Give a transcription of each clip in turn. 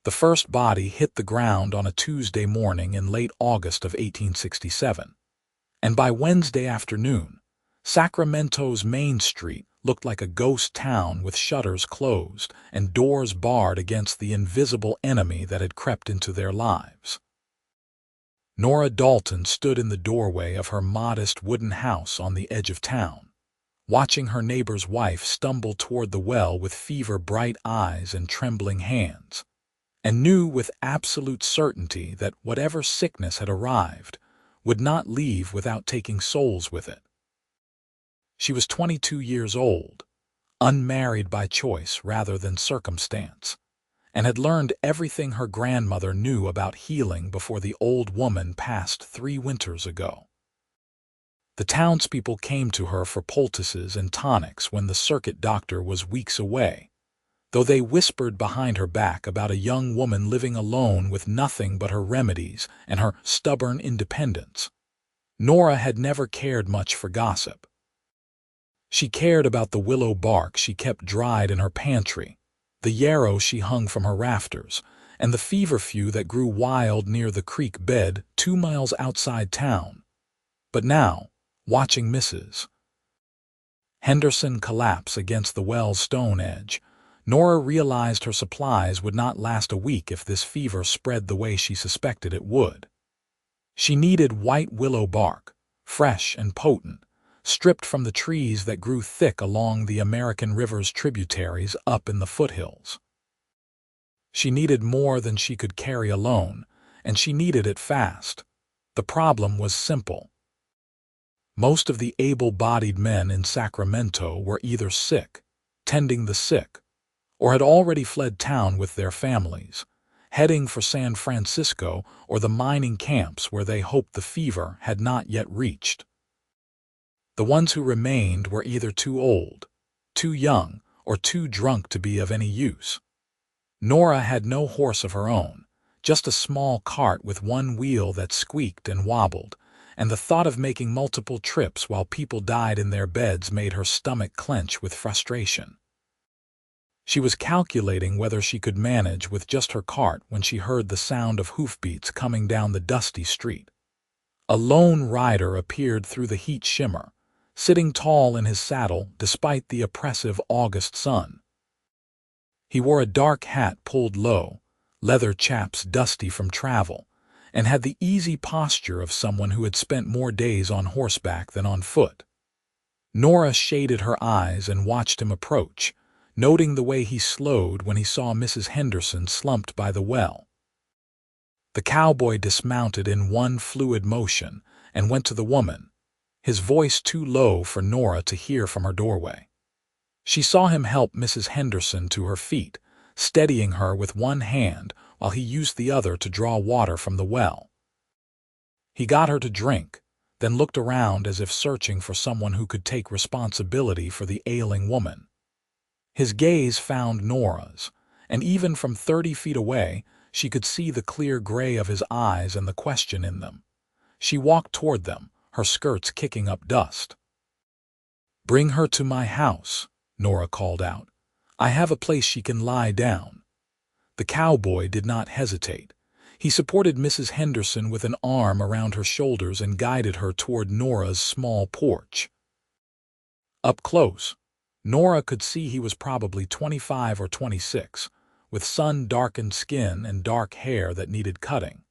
The first body hit the ground on a Tuesday morning in late August of 1867, and by Wednesday afternoon, Sacramento's Main Street looked like a ghost town with shutters closed and doors barred against the invisible enemy that had crept into their lives. Nora Dalton stood in the doorway of her modest wooden house on the edge of town, watching her neighbor's wife stumble toward the well with fever-bright eyes and trembling hands, and knew with absolute certainty that whatever sickness had arrived would not leave without taking souls with it. She was 22 years old, unmarried by choice rather than circumstance, and had learned everything her grandmother knew about healing before the old woman passed 3 winters ago. The townspeople came to her for poultices and tonics when the circuit doctor was weeks away, though they whispered behind her back about a young woman living alone with nothing but her remedies and her stubborn independence. Nora had never cared much for gossip. She cared about the willow bark she kept dried in her pantry, the yarrow she hung from her rafters, and the feverfew that grew wild near the creek bed 2 miles outside town. But now, watching Mrs. Henderson collapse against the well's stone edge, Nora realized her supplies would not last a week if this fever spread the way she suspected it would. She needed white willow bark, fresh and potent, stripped from the trees that grew thick along the American River's tributaries up in the foothills. She needed more than she could carry alone, and she needed it fast. The problem was simple. Most of the able-bodied men in Sacramento were either sick, tending the sick, or had already fled town with their families, heading for San Francisco or the mining camps where they hoped the fever had not yet reached. The ones who remained were either too old, too young, or too drunk to be of any use. Nora had no horse of her own, just a small cart with one wheel that squeaked and wobbled, and the thought of making multiple trips while people died in their beds made her stomach clench with frustration. She was calculating whether she could manage with just her cart when she heard the sound of hoofbeats coming down the dusty street. A lone rider appeared through the heat shimmer, sitting tall in his saddle despite the oppressive August sun. He wore a dark hat pulled low, leather chaps dusty from travel, and had the easy posture of someone who had spent more days on horseback than on foot. Nora shaded her eyes and watched him approach, noting the way he slowed when he saw Mrs. Henderson slumped by the well. The cowboy dismounted in one fluid motion and went to the woman, his voice too low for Nora to hear from her doorway. She saw him help Mrs. Henderson to her feet, steadying her with one hand while he used the other to draw water from the well. He got her to drink, then looked around as if searching for someone who could take responsibility for the ailing woman. His gaze found Nora's, and even from 30 feet away, she could see the clear gray of his eyes and the question in them. She walked toward them, her skirts kicking up dust. "Bring her to my house," Nora called out. "I have a place she can lie down." The cowboy did not hesitate. He supported Mrs. Henderson with an arm around her shoulders and guided her toward Nora's small porch. Up close, Nora could see he was probably 25 or 26, with sun-darkened skin and dark hair that needed cutting.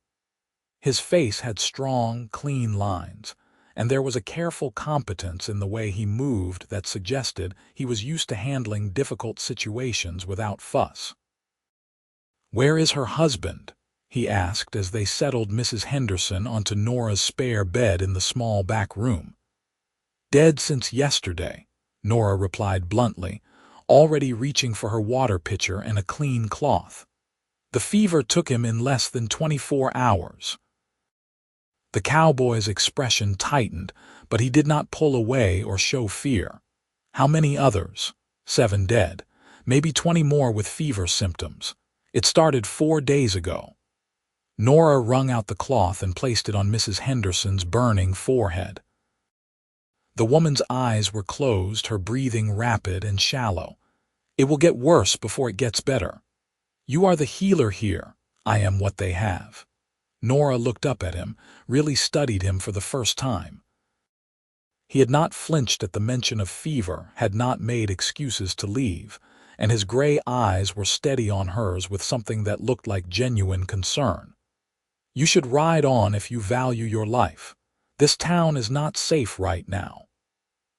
His face had strong, clean lines, and there was a careful competence in the way he moved that suggested he was used to handling difficult situations without fuss. "Where is her husband?" he asked as they settled Mrs. Henderson onto Nora's spare bed in the small back room. "Dead since yesterday," Nora replied bluntly, already reaching for her water pitcher and a clean cloth. "The fever took him in less than 24 hours. The cowboy's expression tightened, but he did not pull away or show fear. "How many others?" "7 dead, maybe 20 more with fever symptoms. It started 4 days ago." Nora wrung out the cloth and placed it on Mrs. Henderson's burning forehead. The woman's eyes were closed, her breathing rapid and shallow. "It will get worse before it gets better." You are the healer here. I am what they have. Nora looked up at him, really studied him for the first time. He had not flinched at the mention of fever, had not made excuses to leave, and his gray eyes were steady on hers with something that looked like genuine concern. You should ride on if you value your life. This town is not safe right now.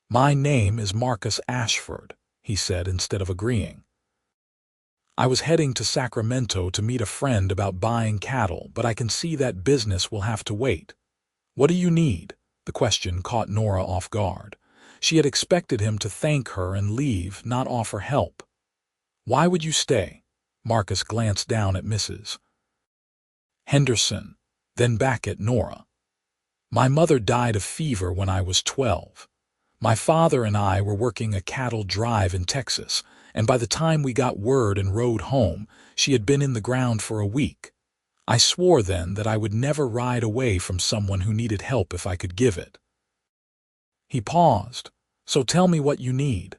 My name is Marcus Ashford, he said instead of agreeing. I was heading to Sacramento to meet a friend about buying cattle, but I can see that business will have to wait. What do you need? The question caught Nora off guard. She had expected him to thank her and leave, not offer help. Why would you stay? Marcus glanced down at Mrs. Henderson, then back at Nora. My mother died of fever when I was 12. My father and I were working a cattle drive in Texas, and by the time we got word and rode home, she had been in the ground for a week. I swore then that I would never ride away from someone who needed help if I could give it. He paused. So tell me what you need.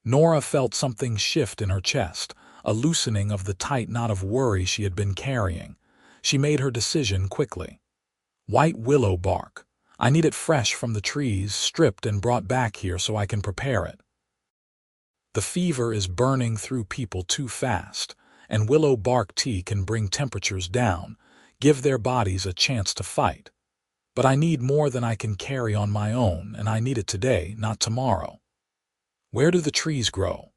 Nora felt something shift in her chest, a loosening of the tight knot of worry she had been carrying. She made her decision quickly. White willow bark. I need it fresh from the trees, stripped and brought back here so I can prepare it. The fever is burning through people too fast, and willow bark tea can bring temperatures down, give their bodies a chance to fight. But I need more than I can carry on my own, and I need it today, not tomorrow. Where do the trees grow?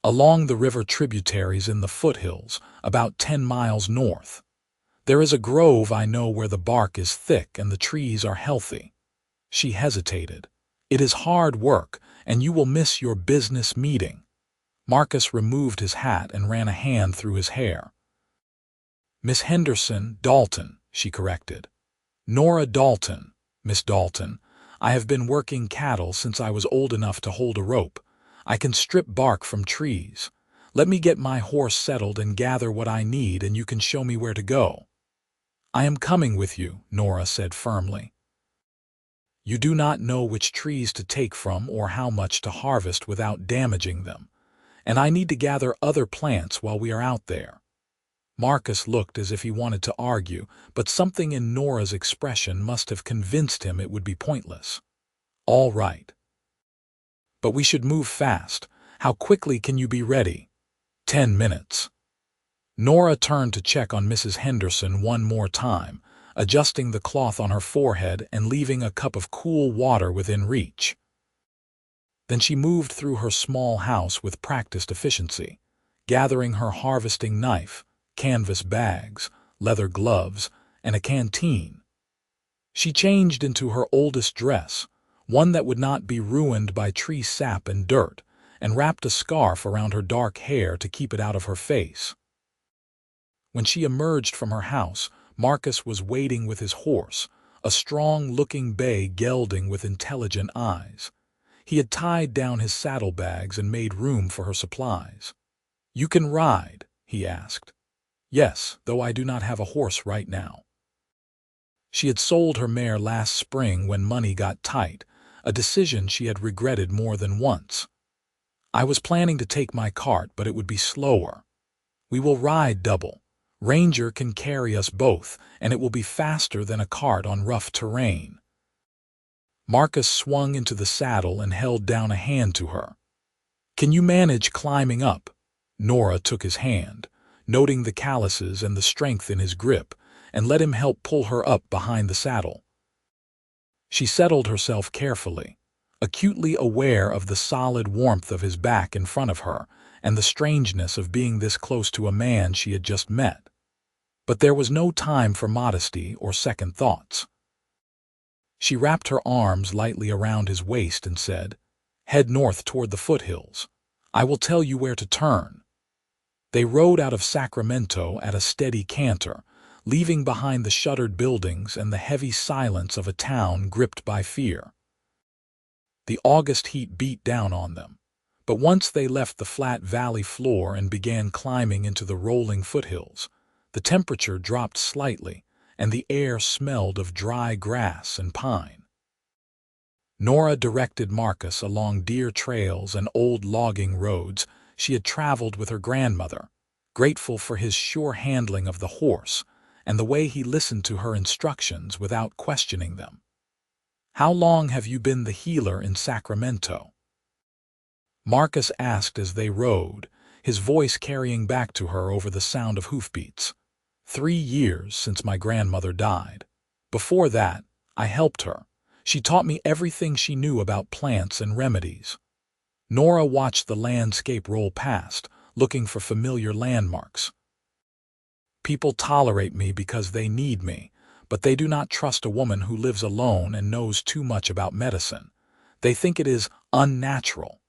Along the river tributaries in the foothills, about 10 miles north. There is a grove I know where the bark is thick and the trees are healthy. She hesitated. It is hard work, and you will miss your business meeting. Marcus removed his hat and ran a hand through his hair. Miss Henderson, Dalton, she corrected. Nora Dalton, Miss Dalton. I have been working cattle since I was old enough to hold a rope. I can strip bark from trees. Let me get my horse settled and gather what I need, and you can show me where to go. I am coming with you, Nora said firmly. You do not know which trees to take from or how much to harvest without damaging them, and I need to gather other plants while we are out there. Marcus looked as if he wanted to argue, but something in Nora's expression must have convinced him it would be pointless. All right. But we should move fast. How quickly can you be ready? 10 minutes. Nora turned to check on Mrs. Henderson one more time, adjusting the cloth on her forehead and leaving a cup of cool water within reach. Then she moved through her small house with practiced efficiency, gathering her harvesting knife, canvas bags, leather gloves, and a canteen. She changed into her oldest dress, one that would not be ruined by tree sap and dirt, and wrapped a scarf around her dark hair to keep it out of her face. When she emerged from her house, Marcus was waiting with his horse, a strong-looking bay gelding with intelligent eyes. He had tied down his saddlebags and made room for her supplies. You can ride? He asked. Yes, though I do not have a horse right now. She had sold her mare last spring when money got tight, a decision she had regretted more than once. I was planning to take my cart, but it would be slower. We will ride double. Ranger can carry us both, and it will be faster than a cart on rough terrain. Marcus swung into the saddle and held down a hand to her. Can you manage climbing up? Nora took his hand, noting the calluses and the strength in his grip, and let him help pull her up behind the saddle. She settled herself carefully, acutely aware of the solid warmth of his back in front of her and the strangeness of being this close to a man she had just met. But there was no time for modesty or second thoughts. She wrapped her arms lightly around his waist and said, "Head north toward the foothills. I will tell you where to turn." They rode out of Sacramento at a steady canter, leaving behind the shuttered buildings and the heavy silence of a town gripped by fear. The August heat beat down on them, but once they left the flat valley floor and began climbing into the rolling foothills, the temperature dropped slightly, and the air smelled of dry grass and pine. Nora directed Marcus along deer trails and old logging roads she had traveled with her grandmother, grateful for his sure handling of the horse and the way he listened to her instructions without questioning them. "How long have you been the healer in Sacramento?" Marcus asked as they rode, his voice carrying back to her over the sound of hoofbeats. 3 years since my grandmother died. Before that, I helped her. She taught me everything she knew about plants and remedies." Nora watched the landscape roll past, looking for familiar landmarks. "People tolerate me because they need me, but they do not trust a woman who lives alone and knows too much about medicine. They think it is unnatural.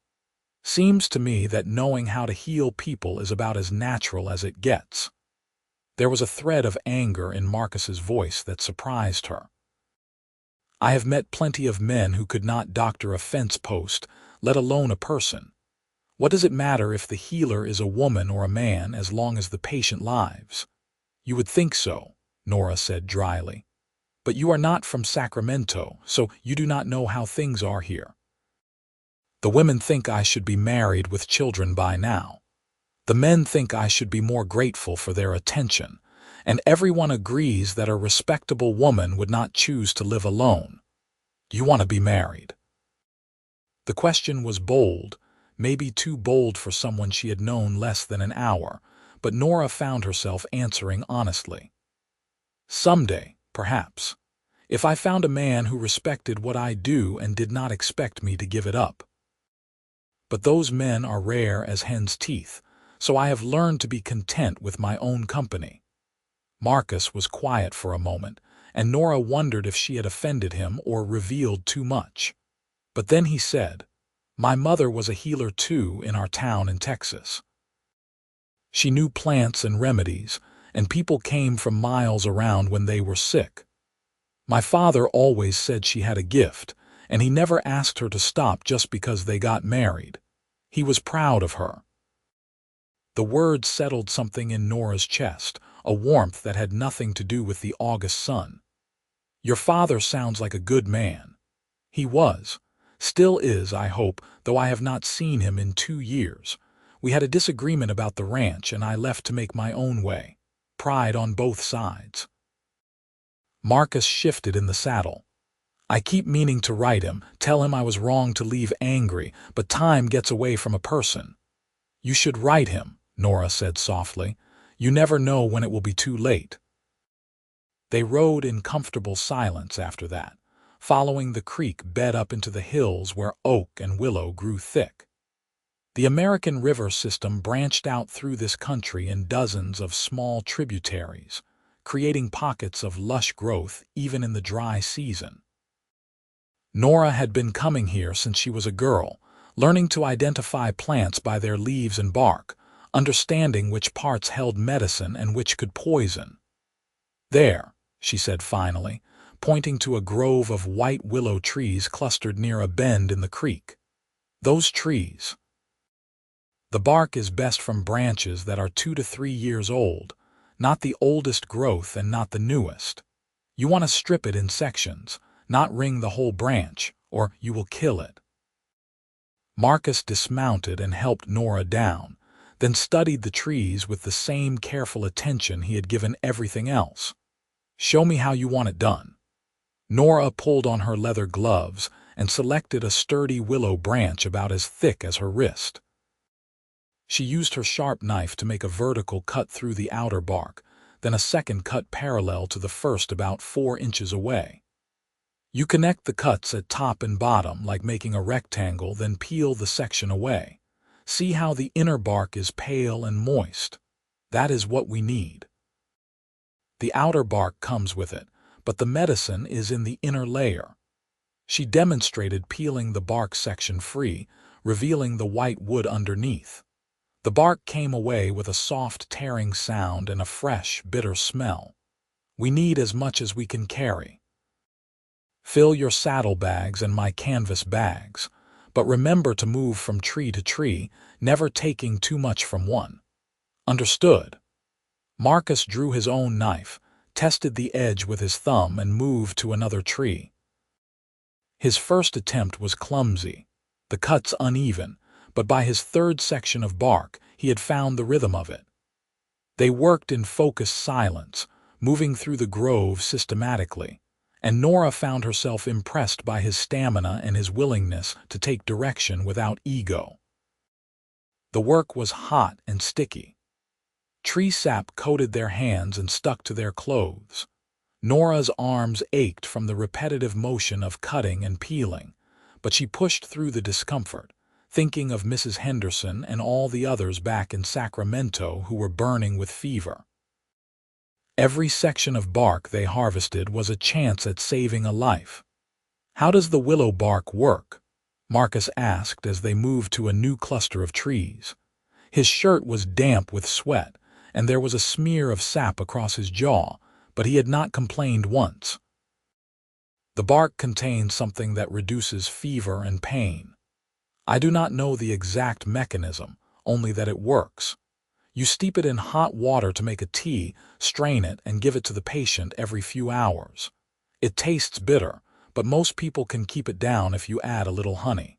Seems to me that knowing how to heal people is about as natural as it gets." There was a thread of anger in Marcus's voice that surprised her. "I have met plenty of men who could not doctor a fence post, let alone a person. What does it matter if the healer is a woman or a man as long as the patient lives?" "You would think so," Nora said dryly. "But you are not from Sacramento, so you do not know how things are here. The women think I should be married with children by now. The men think I should be more grateful for their attention, and everyone agrees that a respectable woman would not choose to live alone. Do you want to be married?" The question was bold, maybe too bold for someone she had known less than an hour, but Nora found herself answering honestly. "Someday, perhaps, if I found a man who respected what I do and did not expect me to give it up. But those men are rare as hen's teeth, so I have learned to be content with my own company." Marcus was quiet for a moment, and Nora wondered if she had offended him or revealed too much. But then he said, "My mother was a healer too in our town in Texas. She knew plants and remedies, and people came from miles around when they were sick. My father always said she had a gift, and he never asked her to stop just because they got married. He was proud of her." The words settled something in Nora's chest, a warmth that had nothing to do with the August sun. "Your father sounds like a good man." "He was. Still is, I hope, though I have not seen him in 2 years. We had a disagreement about the ranch, and I left to make my own way. Pride on both sides." Marcus shifted in the saddle. "I keep meaning to write him, tell him I was wrong to leave angry, but time gets away from a person." "You should write him," Nora said softly. "You never know when it will be too late." They rode in comfortable silence after that, following the creek bed up into the hills where oak and willow grew thick. The American river system branched out through this country in dozens of small tributaries, creating pockets of lush growth even in the dry season. Nora had been coming here since she was a girl, learning to identify plants by their leaves and bark, understanding which parts held medicine and which could poison. "There," she said finally, pointing to a grove of white willow trees clustered near a bend in the creek. "Those trees. The bark is best from branches that are 2 to 3 years old, not the oldest growth and not the newest. You want to strip it in sections, not wring the whole branch, or you will kill it." Marcus dismounted and helped Nora down, then studied the trees with the same careful attention he had given everything else. "Show me how you want it done." Nora pulled on her leather gloves and selected a sturdy willow branch about as thick as her wrist. She used her sharp knife to make a vertical cut through the outer bark, then a second cut parallel to the first about 4 inches away. You connect the cuts at top and bottom like making a rectangle, then peel the section away. See how the inner bark is pale and moist? That is what we need. The outer bark comes with it, but the medicine is in the inner layer. She demonstrated peeling the bark section free, revealing the white wood underneath. The bark came away with a soft tearing sound and a fresh, bitter smell. "We need as much as we can carry. Fill your saddlebags and my canvas bags, but remember to move from tree to tree, never taking too much from one. Understood?" Marcus drew his own knife, tested the edge with his thumb, and moved to another tree. His first attempt was clumsy, the cuts uneven, but by his third section of bark he had found the rhythm of it. They worked in focused silence, moving through the grove systematically, and Nora found herself impressed by his stamina and his willingness to take direction without ego. The work was hot and sticky. Tree sap coated their hands and stuck to their clothes. Nora's arms ached from the repetitive motion of cutting and peeling, but she pushed through the discomfort, thinking of Mrs. Henderson and all the others back in Sacramento who were burning with fever. Every section of bark they harvested was a chance at saving a life. "How does the willow bark work?" Marcus asked as they moved to a new cluster of trees. His shirt was damp with sweat, and there was a smear of sap across his jaw, but he had not complained once. "The bark contains something that reduces fever and pain. I do not know the exact mechanism, only that it works. You steep it in hot water to make a tea, strain it, and give it to the patient every few hours. It tastes bitter, but most people can keep it down if you add a little honey."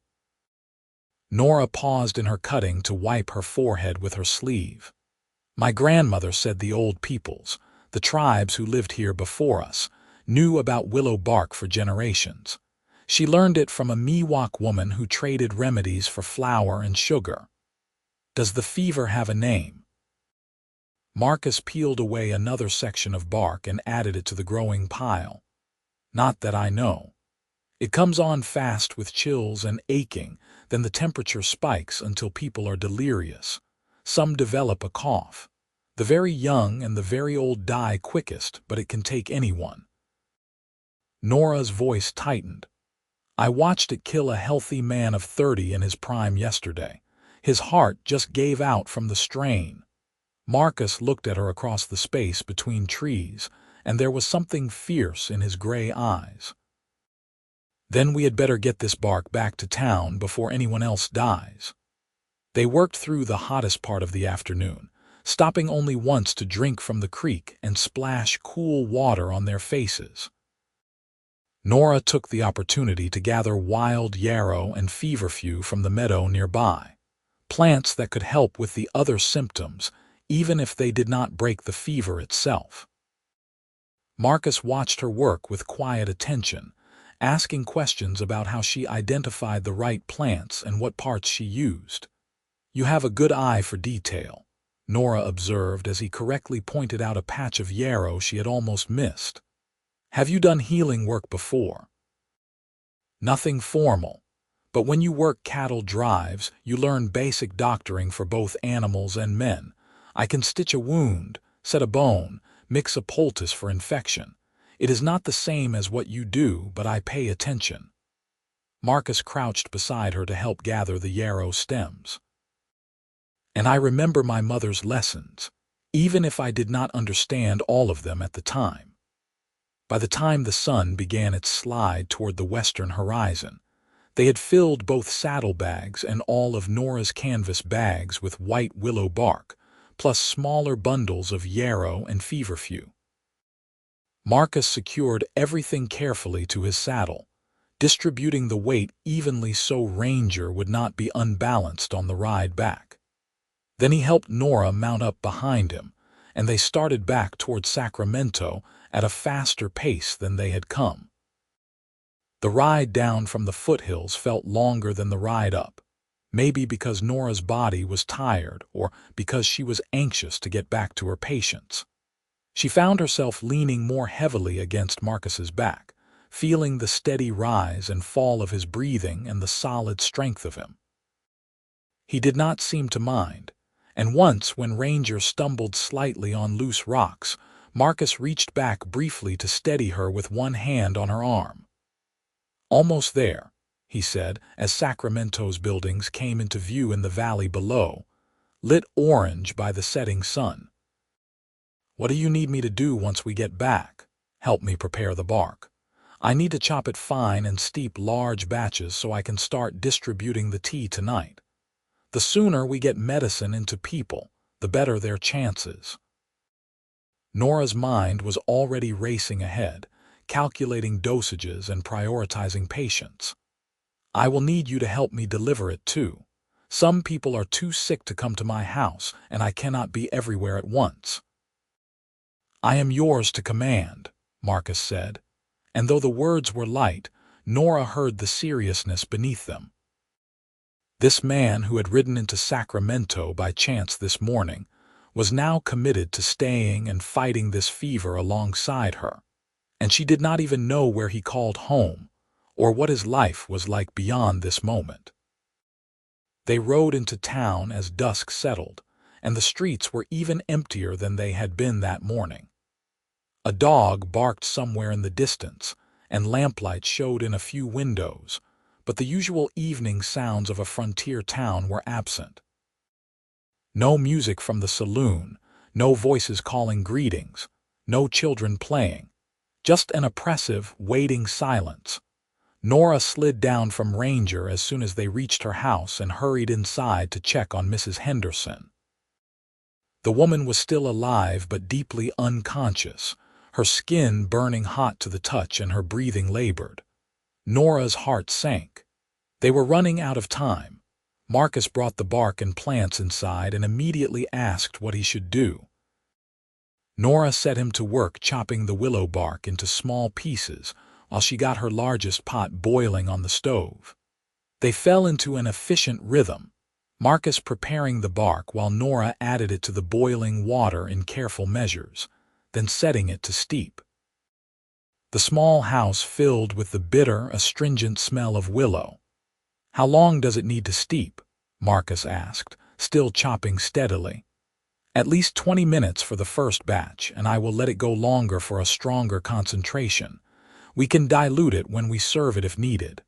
Nora paused in her cutting to wipe her forehead with her sleeve. "My grandmother said the old peoples, the tribes who lived here before us, knew about willow bark for generations. She learned it from a Miwok woman who traded remedies for flour and sugar. Does the fever have a name?" Marcus peeled away another section of bark and added it to the growing pile. "Not that I know. It comes on fast with chills and aching, then the temperature spikes until people are delirious. Some develop a cough. The very young and the very old die quickest, but it can take anyone." Nora's voice tightened. "I watched it kill a healthy man of 30 in his prime yesterday. His heart just gave out from the strain." Marcus looked at her across the space between trees, and there was something fierce in his gray eyes. "Then we had better get this bark back to town before anyone else dies." They worked through the hottest part of the afternoon, stopping only once to drink from the creek and splash cool water on their faces. Nora took the opportunity to gather wild yarrow and feverfew from the meadow nearby, plants that could help with the other symptoms, even if they did not break the fever itself. Marcus watched her work with quiet attention, asking questions about how she identified the right plants and what parts she used. "You have a good eye for detail," Nora observed as he correctly pointed out a patch of yarrow she had almost missed. "Have you done healing work before?" "Nothing formal, but when you work cattle drives, you learn basic doctoring for both animals and men. I can stitch a wound, set a bone, mix a poultice for infection. It is not the same as what you do, but I pay attention." Marcus crouched beside her to help gather the yarrow stems. "And I remember my mother's lessons, even if I did not understand all of them at the time." By the time the sun began its slide toward the western horizon, they had filled both saddlebags and all of Nora's canvas bags with white willow bark, plus smaller bundles of yarrow and feverfew. Marcus secured everything carefully to his saddle, distributing the weight evenly so Ranger would not be unbalanced on the ride back. Then he helped Nora mount up behind him, and they started back toward Sacramento at a faster pace than they had come. The ride down from the foothills felt longer than the ride up, maybe because Nora's body was tired or because she was anxious to get back to her patients. She found herself leaning more heavily against Marcus's back, feeling the steady rise and fall of his breathing and the solid strength of him. He did not seem to mind, and once when Ranger stumbled slightly on loose rocks, Marcus reached back briefly to steady her with one hand on her arm. "Almost there," he said, as Sacramento's buildings came into view in the valley below, lit orange by the setting sun. "What do you need me to do once we get back?" "Help me prepare the bark. I need to chop it fine and steep large batches so I can start distributing the tea tonight. The sooner we get medicine into people, the better their chances." Nora's mind was already racing ahead, calculating dosages and prioritizing patients. "I will need you to help me deliver it too. Some people are too sick to come to my house, and I cannot be everywhere at once." "I am yours to command," Marcus said, and though the words were light, Nora heard the seriousness beneath them. This man who had ridden into Sacramento by chance this morning was now committed to staying and fighting this fever alongside her, and she did not even know where he called home or what his life was like beyond this moment. They rode into town as dusk settled, and the streets were even emptier than they had been that morning. A dog barked somewhere in the distance, and lamplight showed in a few windows, but the usual evening sounds of a frontier town were absent. No music from the saloon, no voices calling greetings, no children playing, just an oppressive, waiting silence. Nora slid down from Ranger as soon as they reached her house and hurried inside to check on Mrs. Henderson. The woman was still alive but deeply unconscious, her skin burning hot to the touch and her breathing labored. Nora's heart sank. They were running out of time. Marcus brought the bark and plants inside and immediately asked what he should do. Nora set him to work chopping the willow bark into small pieces while she got her largest pot boiling on the stove. They fell into an efficient rhythm, Marcus preparing the bark while Nora added it to the boiling water in careful measures, then setting it to steep. The small house filled with the bitter, astringent smell of willow. "How long does it need to steep?" Marcus asked, still chopping steadily. "At least 20 minutes for the first batch, and I will let it go longer for a stronger concentration. We can dilute it when we serve it if needed."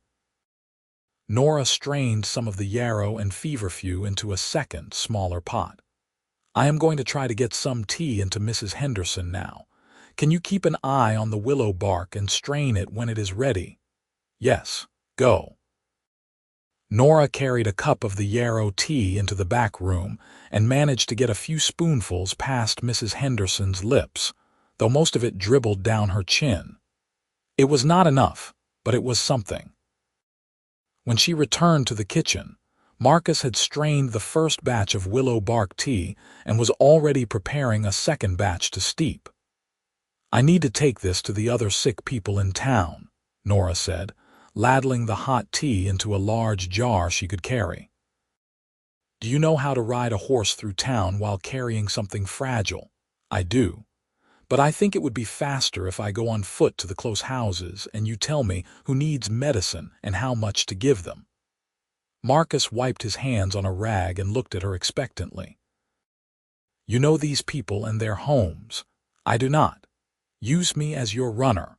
Nora strained some of the yarrow and feverfew into a second, smaller pot. "I am going to try to get some tea into Mrs. Henderson now. Can you keep an eye on the willow bark and strain it when it is ready?" "Yes, go." Nora carried a cup of the yarrow tea into the back room and managed to get a few spoonfuls past Mrs. Henderson's lips, though most of it dribbled down her chin. It was not enough, but it was something. When she returned to the kitchen, Marcus had strained the first batch of willow bark tea and was already preparing a second batch to steep. "I need to take this to the other sick people in town," Nora said, ladling the hot tea into a large jar she could carry. "Do you know how to ride a horse through town while carrying something fragile?" "I do. But I think it would be faster if I go on foot to the close houses and you tell me who needs medicine and how much to give them." Marcus wiped his hands on a rag and looked at her expectantly. "You know these people and their homes. I do not. Use me as your runner."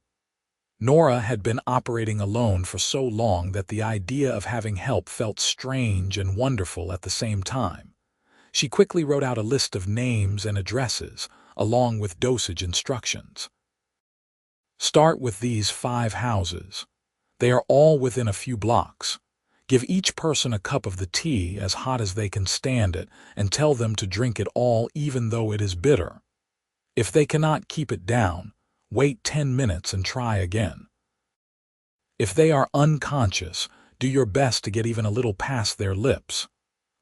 Nora had been operating alone for so long that the idea of having help felt strange and wonderful at the same time. She quickly wrote out a list of names and addresses, along with dosage instructions. "Start with these 5 houses. They are all within a few blocks. Give each person a cup of the tea as hot as they can stand it and tell them to drink it all even though it is bitter. If they cannot keep it down, wait 10 minutes and try again. If they are unconscious, do your best to get even a little past their lips."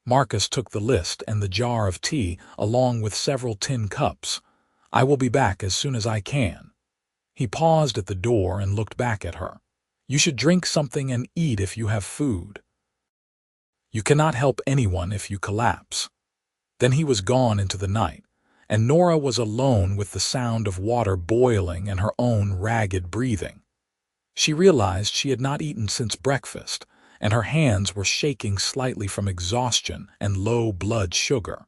Marcus took the list and the jar of tea along with several tin cups. "I will be back as soon as I can." He paused at the door and looked back at her. "You should drink something and eat if you have food. You cannot help anyone if you collapse." Then he was gone into the night, and Nora was alone with the sound of water boiling and her own ragged breathing. She realized she had not eaten since breakfast, and her hands were shaking slightly from exhaustion and low blood sugar.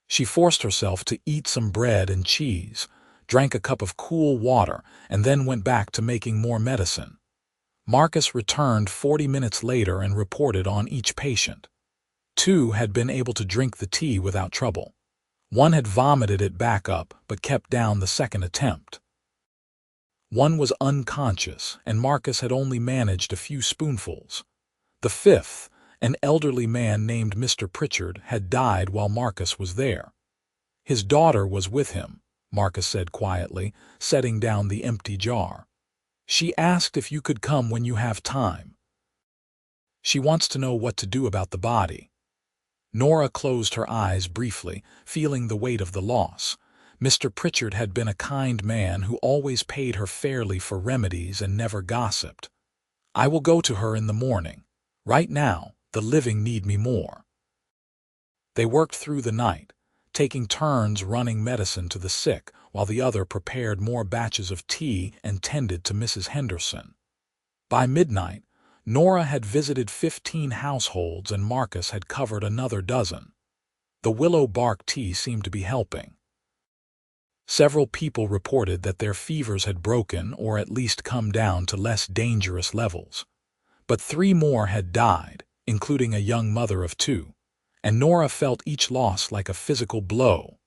She forced herself to eat some bread and cheese, drank a cup of cool water, and then went back to making more medicine. Marcus returned 40 minutes later and reported on each patient. 2 had been able to drink the tea without trouble. 1 had vomited it back up but kept down the second attempt. 1 was unconscious, and Marcus had only managed a few spoonfuls. The 5th, an elderly man named Mr. Pritchard, had died while Marcus was there. His daughter was with him, Marcus said quietly, setting down the empty jar. "She asked if you could come when you have time." She wants to know what to do about the body." Nora closed her eyes briefly, feeling the weight of the loss. Mr. Pritchard had been a kind man who always paid her fairly for remedies and never gossiped. "I will go to her in the morning. Right now, the living need me more." They worked through the night, taking turns running medicine to the sick, while the other prepared more batches of tea and tended to Mrs. Henderson. By midnight, Nora had visited 15 households and Marcus had covered another dozen. The willow bark tea seemed to be helping. Several people reported that their fevers had broken or at least come down to less dangerous levels. But 3 more had died, including a young mother of 2, and Nora felt each loss like a physical blow.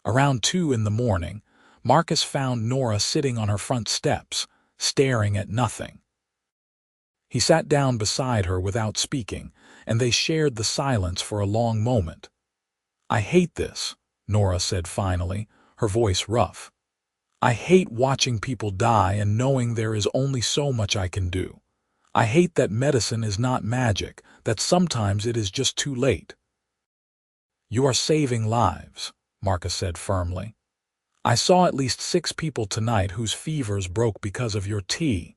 Around 2 in the morning, Marcus found Nora sitting on her front steps, staring at nothing. He sat down beside her without speaking, and they shared the silence for a long moment. "I hate this," Nora said finally, her voice rough. "I hate watching people die and knowing there is only so much I can do. I hate that medicine is not magic, that sometimes it is just too late." "You are saving lives," Marcus said firmly. "I saw at least 6 people tonight whose fevers broke because of your tea.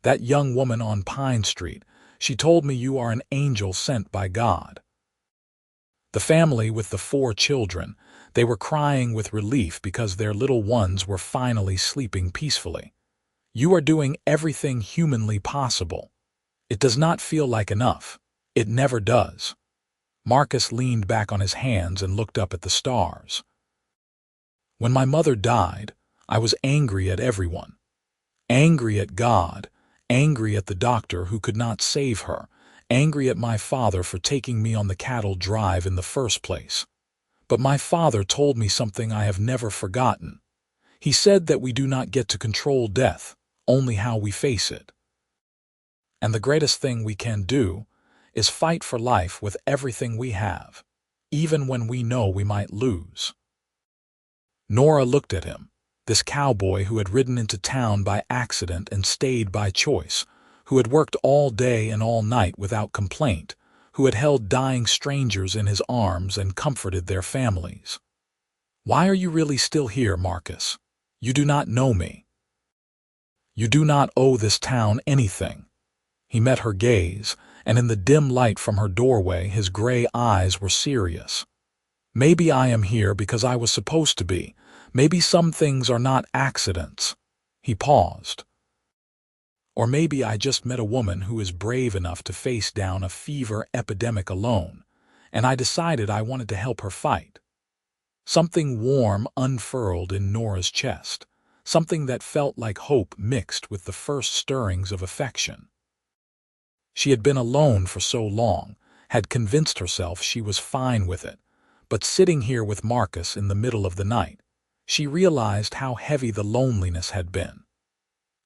That young woman on Pine Street, she told me you are an angel sent by God." The family with the 4 children, they were crying with relief because their little ones were finally sleeping peacefully. "You are doing everything humanly possible. It does not feel like enough. It never does." Marcus leaned back on his hands and looked up at the stars. "When my mother died, I was angry at everyone. Angry at God, angry at the doctor who could not save her, angry at my father for taking me on the cattle drive in the first place. But my father told me something I have never forgotten. He said that we do not get to control death, only how we face it. And the greatest thing we can do is fight for life with everything we have, even when we know we might lose." Nora looked at him, this cowboy who had ridden into town by accident and stayed by choice, who had worked all day and all night without complaint, who had held dying strangers in his arms and comforted their families. "Why are you really still here, Marcus? You do not know me. You do not owe this town anything." He met her gaze, and in the dim light from her doorway his gray eyes were serious. "Maybe I am here because I was supposed to be. Maybe some things are not accidents." He paused. "Or maybe I just met a woman who is brave enough to face down a fever epidemic alone, and I decided I wanted to help her fight." Something warm unfurled in Nora's chest, something that felt like hope mixed with the first stirrings of affection. She had been alone for so long, had convinced herself she was fine with it, but sitting here with Marcus in the middle of the night, she realized how heavy the loneliness had been.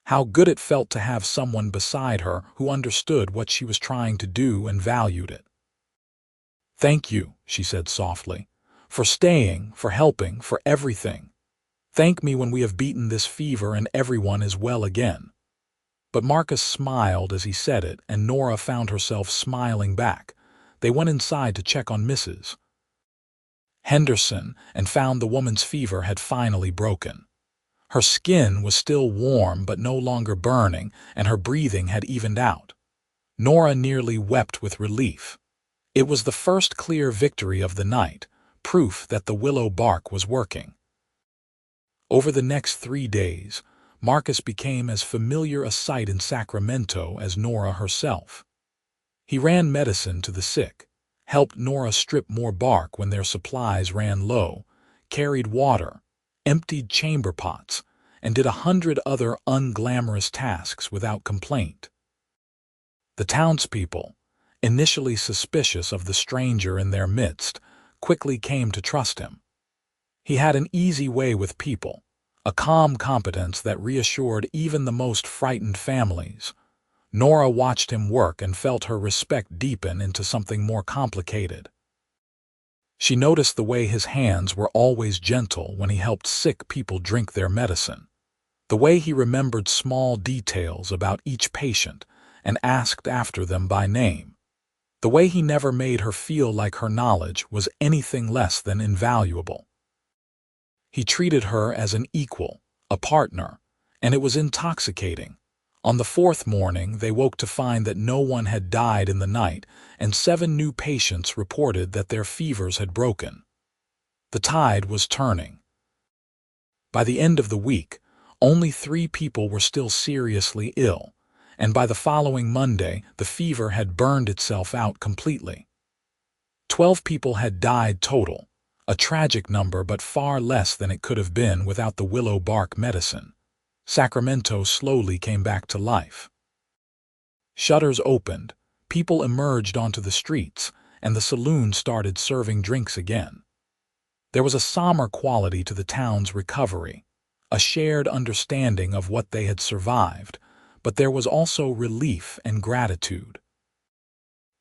How good it felt to have someone beside her who understood what she was trying to do and valued it. "Thank you," she said softly, "for staying, for helping, for everything. Thank me when we have beaten this fever and everyone is well again." But Marcus smiled as he said it, and Nora found herself smiling back. They went inside to check on Mrs. Henderson and found the woman's fever had finally broken. Her skin was still warm but no longer burning, and her breathing had evened out. Nora nearly wept with relief. It was the first clear victory of the night, proof that the willow bark was working. Over the next 3 days, Marcus became as familiar a sight in Sacramento as Nora herself. He ran medicine to the sick, helped Nora strip more bark when their supplies ran low, carried water, emptied chamber pots, and did 100 other unglamorous tasks without complaint. The townspeople, initially suspicious of the stranger in their midst, quickly came to trust him. He had an easy way with people, a calm competence that reassured even the most frightened families. Nora watched him work and felt her respect deepen into something more complicated. She noticed the way his hands were always gentle when he helped sick people drink their medicine, the way he remembered small details about each patient and asked after them by name. The way he never made her feel like her knowledge was anything less than invaluable. He treated her as an equal, a partner, and it was intoxicating. On the fourth morning, they woke to find that no one had died in the night, and 7 new patients reported that their fevers had broken. The tide was turning. By the end of the week, only 3 people were still seriously ill, and by the following Monday, the fever had burned itself out completely. 12 people had died total, a tragic number but far less than it could have been without the willow bark medicine. Sacramento slowly came back to life. Shutters opened, people emerged onto the streets, and the saloon started serving drinks again. There was a somber quality to the town's recovery, a shared understanding of what they had survived, but there was also relief and gratitude.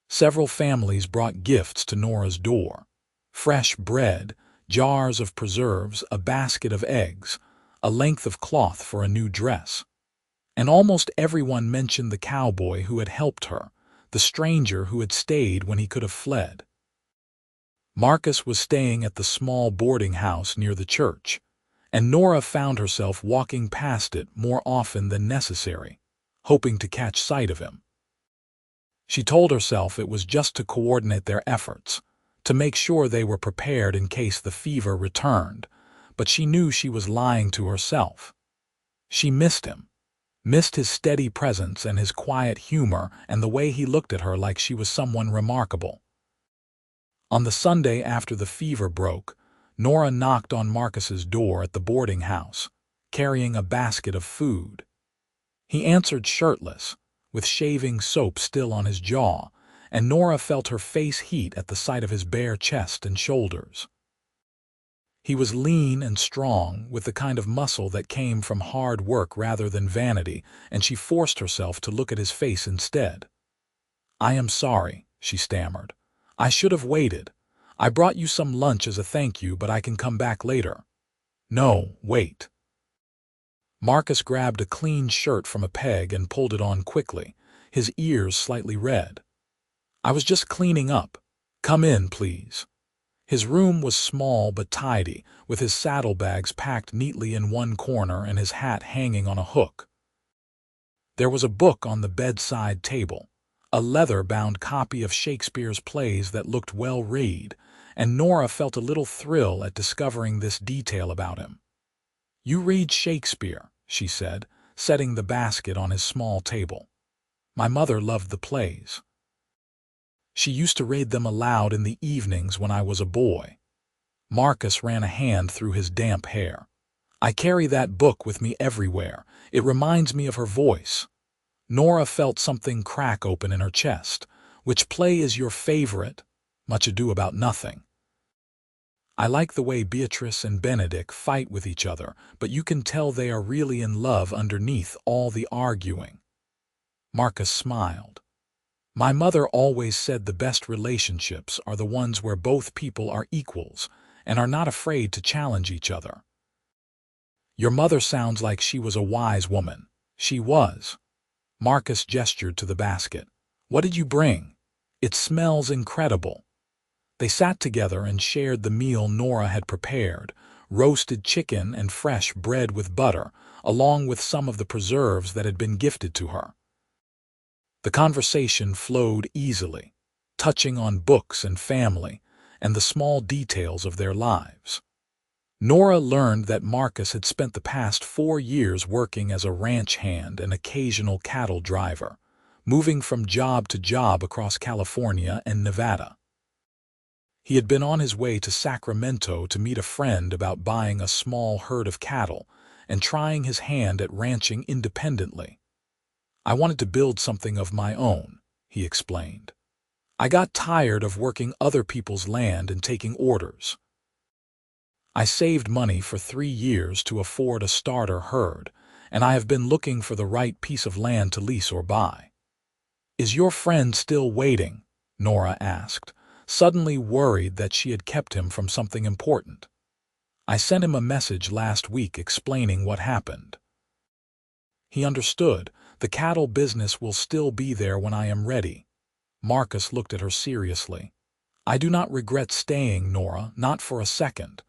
Several families brought gifts to Nora's door: fresh bread, jars of preserves, a basket of eggs, a length of cloth for a new dress. And almost everyone mentioned the cowboy who had helped her, the stranger who had stayed when he could have fled. Marcus was staying at the small boarding house near the church, and Nora found herself walking past it more often than necessary, hoping to catch sight of him. She told herself it was just to coordinate their efforts, to make sure they were prepared in case the fever returned, but she knew she was lying to herself. She missed him, missed his steady presence and his quiet humor and the way he looked at her like she was someone remarkable. On the Sunday after the fever broke, Nora knocked on Marcus's door at the boarding house, carrying a basket of food. He answered shirtless, with shaving soap still on his jaw, and Nora felt her face heat at the sight of his bare chest and shoulders. He was lean and strong, with the kind of muscle that came from hard work rather than vanity, and she forced herself to look at his face instead. "I am sorry," she stammered. "I should have waited. I brought you some lunch as a thank you, but I can come back later." "No, wait." Marcus grabbed a clean shirt from a peg and pulled it on quickly, his ears slightly red. "I was just cleaning up. Come in, please." His room was small but tidy, with his saddlebags packed neatly in one corner and his hat hanging on a hook. There was a book on the bedside table, a leather-bound copy of Shakespeare's plays that looked well read, and Nora felt a little thrill at discovering this detail about him. "You read Shakespeare," she said, setting the basket on his small table. "My mother loved the plays. She used to read them aloud in the evenings when I was a boy." Marcus ran a hand through his damp hair. "I carry that book with me everywhere. It reminds me of her voice." Nora felt something crack open in her chest. "Which play is your favorite?" "Much Ado About Nothing." "I like the way Beatrice and Benedict fight with each other, but you can tell they are really in love underneath all the arguing." Marcus smiled. "My mother always said the best relationships are the ones where both people are equals and are not afraid to challenge each other." "Your mother sounds like she was a wise woman." "She was." Marcus gestured to the basket. "What did you bring? It smells incredible." They sat together and shared the meal Nora had prepared: roasted chicken and fresh bread with butter, along with some of the preserves that had been gifted to her. The conversation flowed easily, touching on books and family, and the small details of their lives. Nora learned that Marcus had spent the past 4 years working as a ranch hand and occasional cattle driver, moving from job to job across California and Nevada. He had been on his way to Sacramento to meet a friend about buying a small herd of cattle and trying his hand at ranching independently. "I wanted to build something of my own," he explained. "I got tired of working other people's land and taking orders. I saved money for 3 years to afford a starter herd, and I have been looking for the right piece of land to lease or buy." "Is your friend still waiting?" Nora asked, suddenly worried that she had kept him from something important. "I sent him a message last week explaining what happened." "He understood. The cattle business will still be there when I am ready." Marcus looked at her seriously. "I do not regret staying, Nora, not for a second."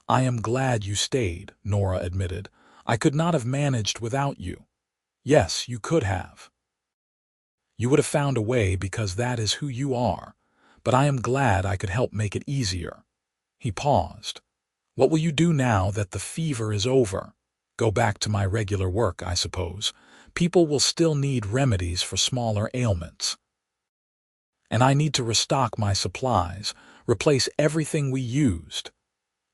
"I am glad you stayed," Nora admitted. "I could not have managed without you." "Yes, you could have. You would have found a way because that is who you are. But I am glad I could help make it easier." He paused. "What will you do now that the fever is over?" "Go back to my regular work, I suppose. People will still need remedies for smaller ailments. And I need to restock my supplies, replace everything we used."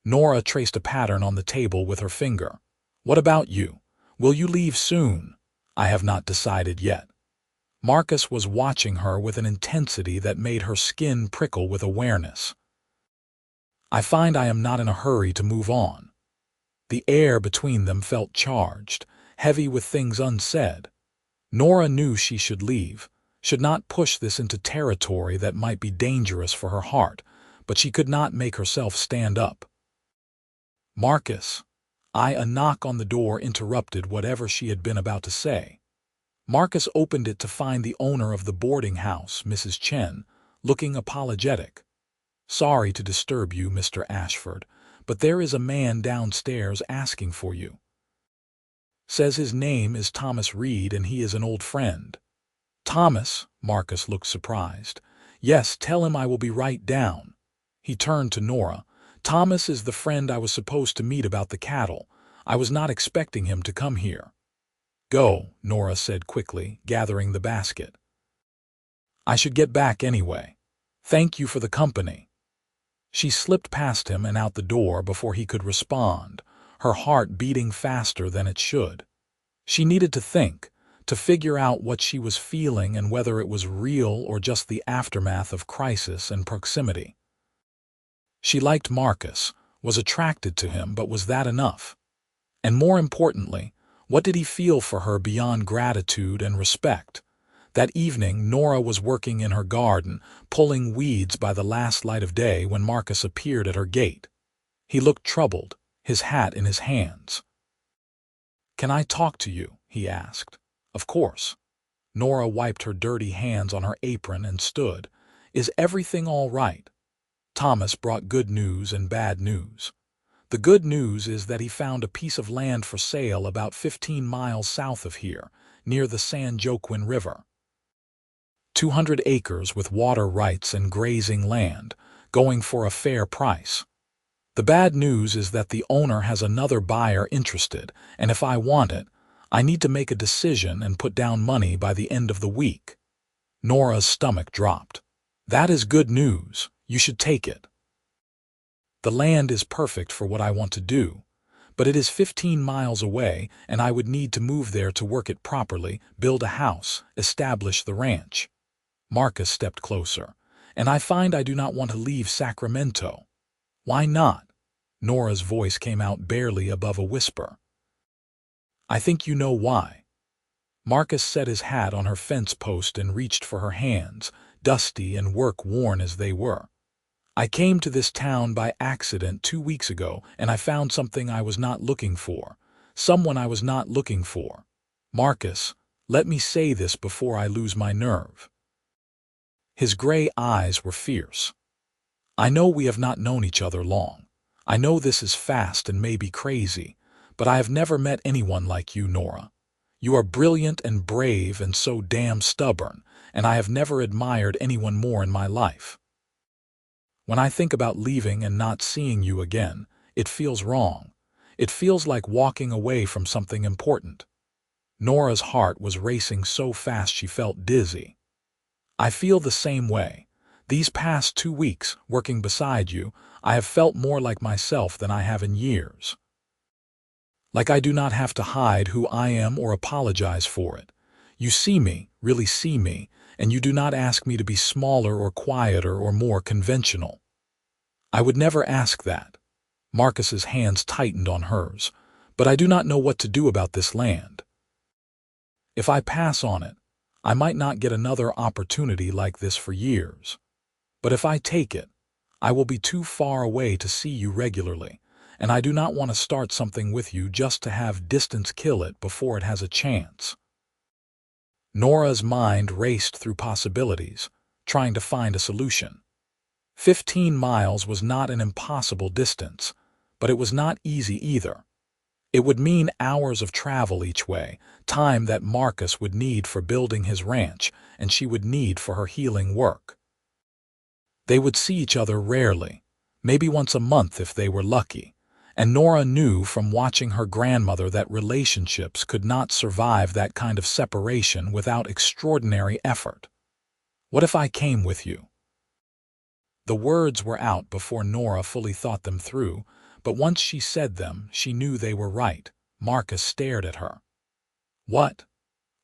Nora traced a pattern on the table with her finger. "What about you? Will you leave soon?" "I have not decided yet." Marcus was watching her with an intensity that made her skin prickle with awareness. "I find I am not in a hurry to move on." The air between them felt charged, heavy with things unsaid. Nora knew she should leave, should not push this into territory that might be dangerous for her heart, but she could not make herself stand up. "Marcus." A knock on the door interrupted whatever she had been about to say. Marcus opened it to find the owner of the boarding house, Mrs. Chen, looking apologetic. "Sorry to disturb you, Mr. Ashford, but there is a man downstairs asking for you. Says his name is Thomas Reed and he is an old friend." "Thomas?" Marcus looked surprised. "Yes, tell him I will be right down." He turned to Nora. "Thomas is the friend I was supposed to meet about the cattle. I was not expecting him to come here." "Go," Nora said quickly, gathering the basket. "I should get back anyway. Thank you for the company." She slipped past him and out the door before he could respond, her heart beating faster than it should. She needed to think, to figure out what she was feeling and whether it was real or just the aftermath of crisis and proximity. She liked Marcus, was attracted to him, but was that enough? And more importantly, what did he feel for her beyond gratitude and respect? That evening, Nora was working in her garden, pulling weeds by the last light of day when Marcus appeared at her gate. He looked troubled, his hat in his hands. "Can I talk to you?" he asked. "Of course." Nora wiped her dirty hands on her apron and stood. "Is everything all right?" Thomas brought good news and bad news. The good news is that he found a piece of land for sale about 15 miles south of here, near the San Joaquin River. 200 acres with water rights and grazing land, going for a fair price. The bad news is that the owner has another buyer interested, and if I want it, I need to make a decision and put down money by the end of the week. Nora's stomach dropped. "That is good news. You should take it. The land is perfect for what I want to do, but it is 15 miles away and I would need to move there to work it properly, build a house, establish the ranch." Marcus stepped closer. "And I find I do not want to leave Sacramento." "Why not?" Nora's voice came out barely above a whisper. "I think you know why." Marcus set his hat on her fence post and reached for her hands, dusty and work-worn as they were. "I came to this town by accident 2 weeks ago, and I found something I was not looking for. Someone I was not looking for. Marcus, let me say this before I lose my nerve." His gray eyes were fierce. "I know we have not known each other long. I know this is fast and maybe crazy, but I have never met anyone like you, Nora. You are brilliant and brave and so damn stubborn, and I have never admired anyone more in my life. When I think about leaving and not seeing you again, it feels wrong. It feels like walking away from something important." Nora's heart was racing so fast she felt dizzy. "I feel the same way. These past 2 weeks, working beside you, I have felt more like myself than I have in years. Like I do not have to hide who I am or apologize for it. You see me, really see me, and you do not ask me to be smaller or quieter or more conventional. I would never ask that." Marcus's hands tightened on hers. "But I do not know what to do about this land. If I pass on it, I might not get another opportunity like this for years. But if I take it, I will be too far away to see you regularly, and I do not want to start something with you just to have distance kill it before it has a chance." Nora's mind raced through possibilities. trying to find a solution. 15 miles was not an impossible distance, but it was not easy either. It would mean hours of travel each way, time that Marcus would need for building his ranch and she would need for her healing work. They would see each other rarely, maybe once a month if they were lucky, and Nora knew from watching her grandmother that relationships could not survive that kind of separation without extraordinary effort. "What if I came with you?" The words were out before Nora fully thought them through, but once she said them, she knew they were right. Marcus stared at her. "What?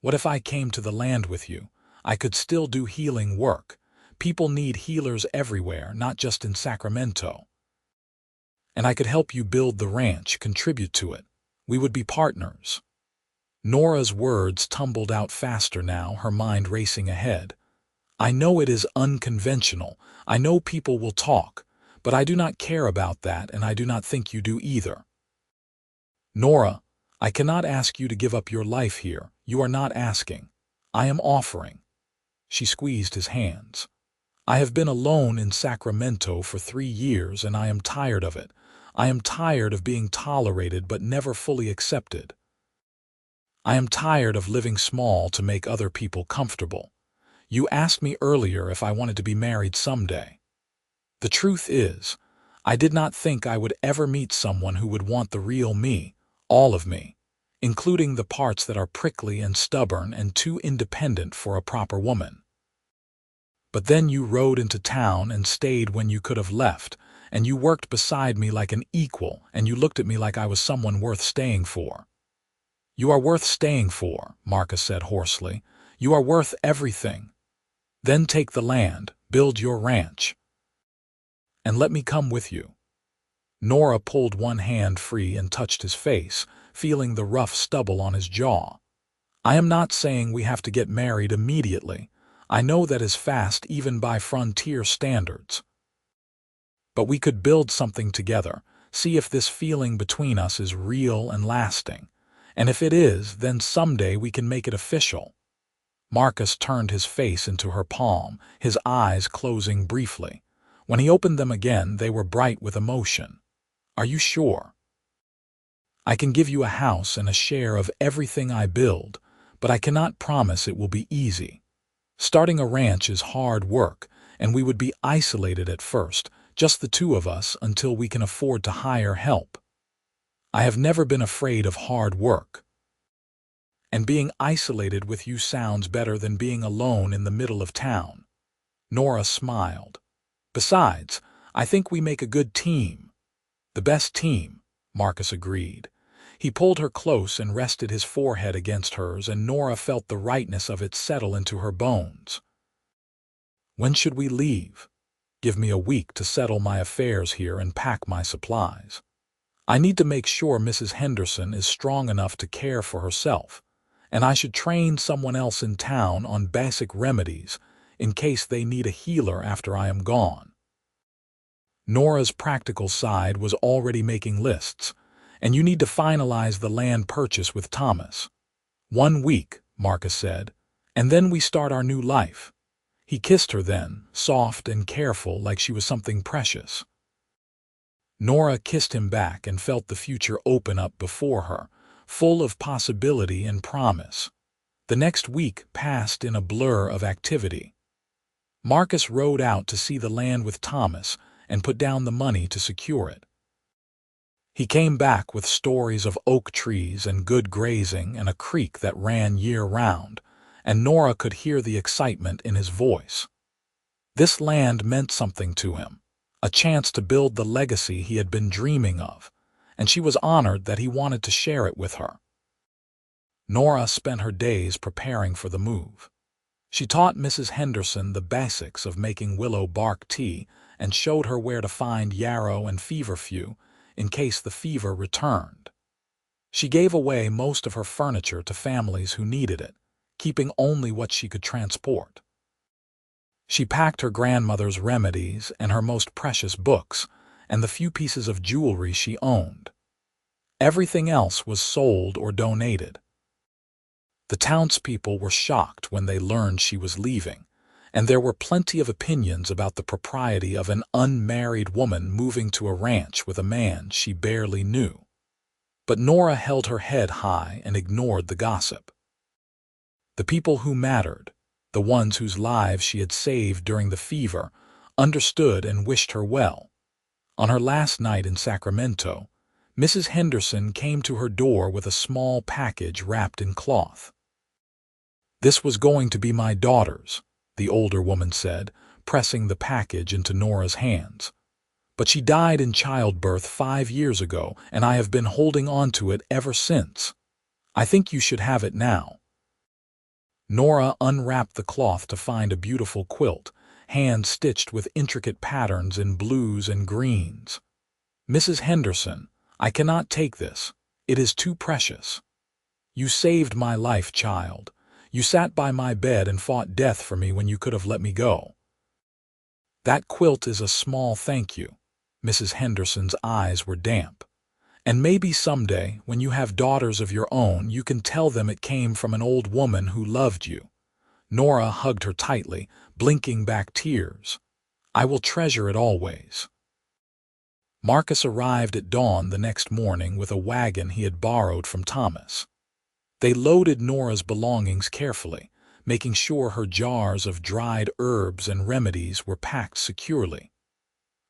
What if I came to the land with you? I could still do healing work. People need healers everywhere, not just in Sacramento. And I could help you build the ranch, contribute to it. We would be partners." Nora's words tumbled out faster now, her mind racing ahead. "I know it is unconventional. I know people will talk, but I do not care about that, and I do not think you do either. Nora, I cannot ask you to give up your life here. You are not asking. I am offering." She squeezed his hands. "I have been alone in Sacramento for 3 years, and I am tired of it. I am tired of being tolerated but never fully accepted. I am tired of living small to make other people comfortable. You asked me earlier if I wanted to be married someday. The truth is, I did not think I would ever meet someone who would want the real me, all of me, including the parts that are prickly and stubborn and too independent for a proper woman. But then you rode into town and stayed when you could have left, and you worked beside me like an equal, and you looked at me like I was someone worth staying for." "You are worth staying for," Marcus said hoarsely. "You are worth everything. Then take the land, build your ranch, and let me come with you." Nora pulled one hand free and touched his face, feeling the rough stubble on his jaw. "I am not saying we have to get married immediately. I know that is fast even by frontier standards. But we could build something together, see if this feeling between us is real and lasting. And if it is, then someday we can make it official." Marcus turned his face into her palm, his eyes closing briefly. When he opened them again, they were bright with emotion. "Are you sure? I can give you a house and a share of everything I build, but I cannot promise it will be easy. Starting a ranch is hard work, and we would be isolated at first, just the two of us, until we can afford to hire help. I have never been afraid of hard work. And being isolated with you sounds better than being alone in the middle of town." Nora smiled. "Besides, I think we make a good team." "The best team," Marcus agreed. He pulled her close and rested his forehead against hers, and Nora felt the rightness of it settle into her bones. "When should we leave?" "Give me a week to settle my affairs here and pack my supplies. I need to make sure Mrs. Henderson is strong enough to care for herself, and I should train someone else in town on basic remedies in case they need a healer after I am gone." Nora's practical side was already making lists, and you need to finalize the land purchase with Thomas. 1 week, Marcus said, and then we start our new life. He kissed her then, soft and careful like she was something precious. Nora kissed him back and felt the future open up before her, full of possibility and promise. The next week passed in a blur of activity. Marcus rode out to see the land with Thomas and put down the money to secure it. He came back with stories of oak trees and good grazing and a creek that ran year-round, and Nora could hear the excitement in his voice. This land meant something to him, a chance to build the legacy he had been dreaming of, and she was honored that he wanted to share it with her. Nora spent her days preparing for the move. She taught Mrs. Henderson the basics of making willow bark tea and showed her where to find yarrow and feverfew in case the fever returned. She gave away most of her furniture to families who needed it, keeping only what she could transport. She packed her grandmother's remedies and her most precious books and the few pieces of jewelry she owned. Everything else was sold or donated. The townspeople were shocked when they learned she was leaving, and there were plenty of opinions about the propriety of an unmarried woman moving to a ranch with a man she barely knew. But Nora held her head high and ignored the gossip. The people who mattered, the ones whose lives she had saved during the fever, understood and wished her well. On her last night in Sacramento, Mrs. Henderson came to her door with a small package wrapped in cloth. "This was going to be my daughter's," the older woman said, pressing the package into Nora's hands. "But she died in childbirth 5 years ago, and I have been holding on to it ever since. I think you should have it now." Nora unwrapped the cloth to find a beautiful quilt, hand-stitched with intricate patterns in blues and greens. "Mrs. Henderson, I cannot take this. It is too precious. You saved my life, child. You sat by my bed and fought death for me when you could have let me go." "That quilt is a small thank you." Mrs. Henderson's eyes were damp. "And maybe someday, when you have daughters of your own, you can tell them it came from an old woman who loved you." Nora hugged her tightly, blinking back tears. "I will treasure it always." Marcus arrived at dawn the next morning with a wagon he had borrowed from Thomas. They loaded Nora's belongings carefully, making sure her jars of dried herbs and remedies were packed securely.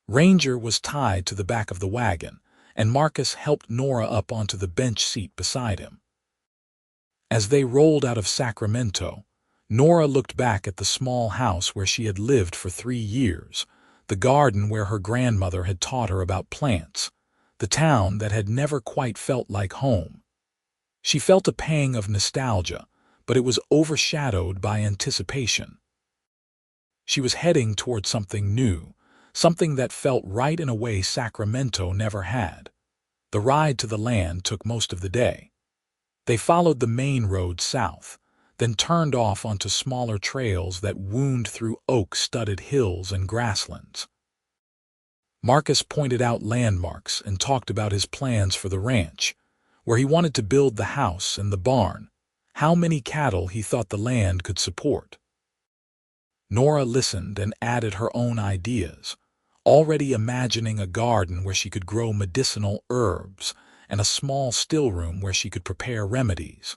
Ranger was tied to the back of the wagon, and Marcus helped Nora up onto the bench seat beside him. As they rolled out of Sacramento, Nora looked back at the small house where she had lived for 3 years, the garden where her grandmother had taught her about plants, the town that had never quite felt like home. She felt a pang of nostalgia, but it was overshadowed by anticipation. She was heading toward something new, something that felt right in a way Sacramento never had. The ride to the land took most of the day. They followed the main road south, then turned off onto smaller trails that wound through oak-studded hills and grasslands. Marcus pointed out landmarks and talked about his plans for the ranch, where he wanted to build the house and the barn, how many cattle he thought the land could support. Nora listened and added her own ideas, already imagining a garden where she could grow medicinal herbs and a small stillroom where she could prepare remedies.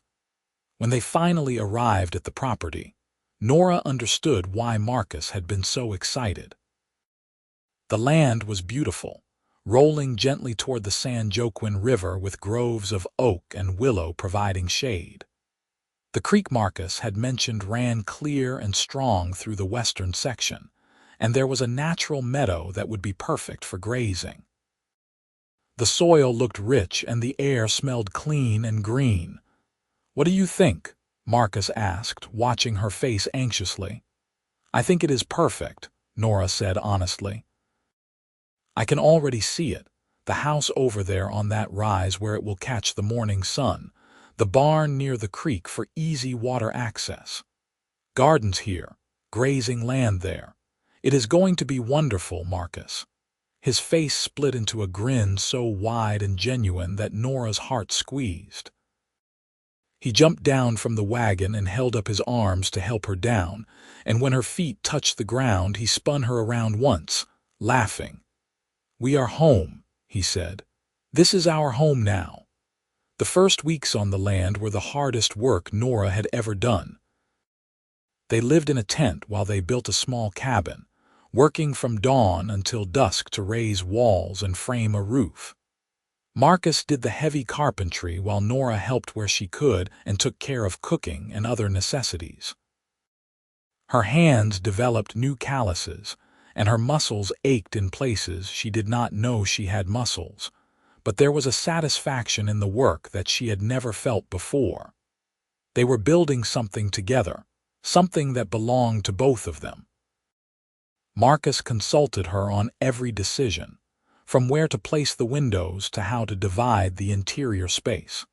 When they finally arrived at the property, Nora understood why Marcus had been so excited. The land was beautiful, rolling gently toward the San Joaquin River with groves of oak and willow providing shade. The creek Marcus had mentioned ran clear and strong through the western section, and there was a natural meadow that would be perfect for grazing. The soil looked rich and the air smelled clean and green. "What do you think?" Marcus asked, watching her face anxiously. "I think it is perfect," Nora said honestly. "I can already see it, the house over there on that rise where it will catch the morning sun, the barn near the creek for easy water access. Gardens here, grazing land there. It is going to be wonderful, Marcus." His face split into a grin so wide and genuine that Nora's heart squeezed. He jumped down from the wagon and held up his arms to help her down, and when her feet touched the ground, he spun her around once, laughing. "We are home," he said. "This is our home now." The first weeks on the land were the hardest work Nora had ever done. They lived in a tent while they built a small cabin, working from dawn until dusk to raise walls and frame a roof. Marcus did the heavy carpentry while Nora helped where she could and took care of cooking and other necessities. Her hands developed new calluses, and her muscles ached in places she did not know she had muscles, but there was a satisfaction in the work that she had never felt before. They were building something together, something that belonged to both of them. Marcus consulted her on every decision, from where to place the windows to how to divide the interior space.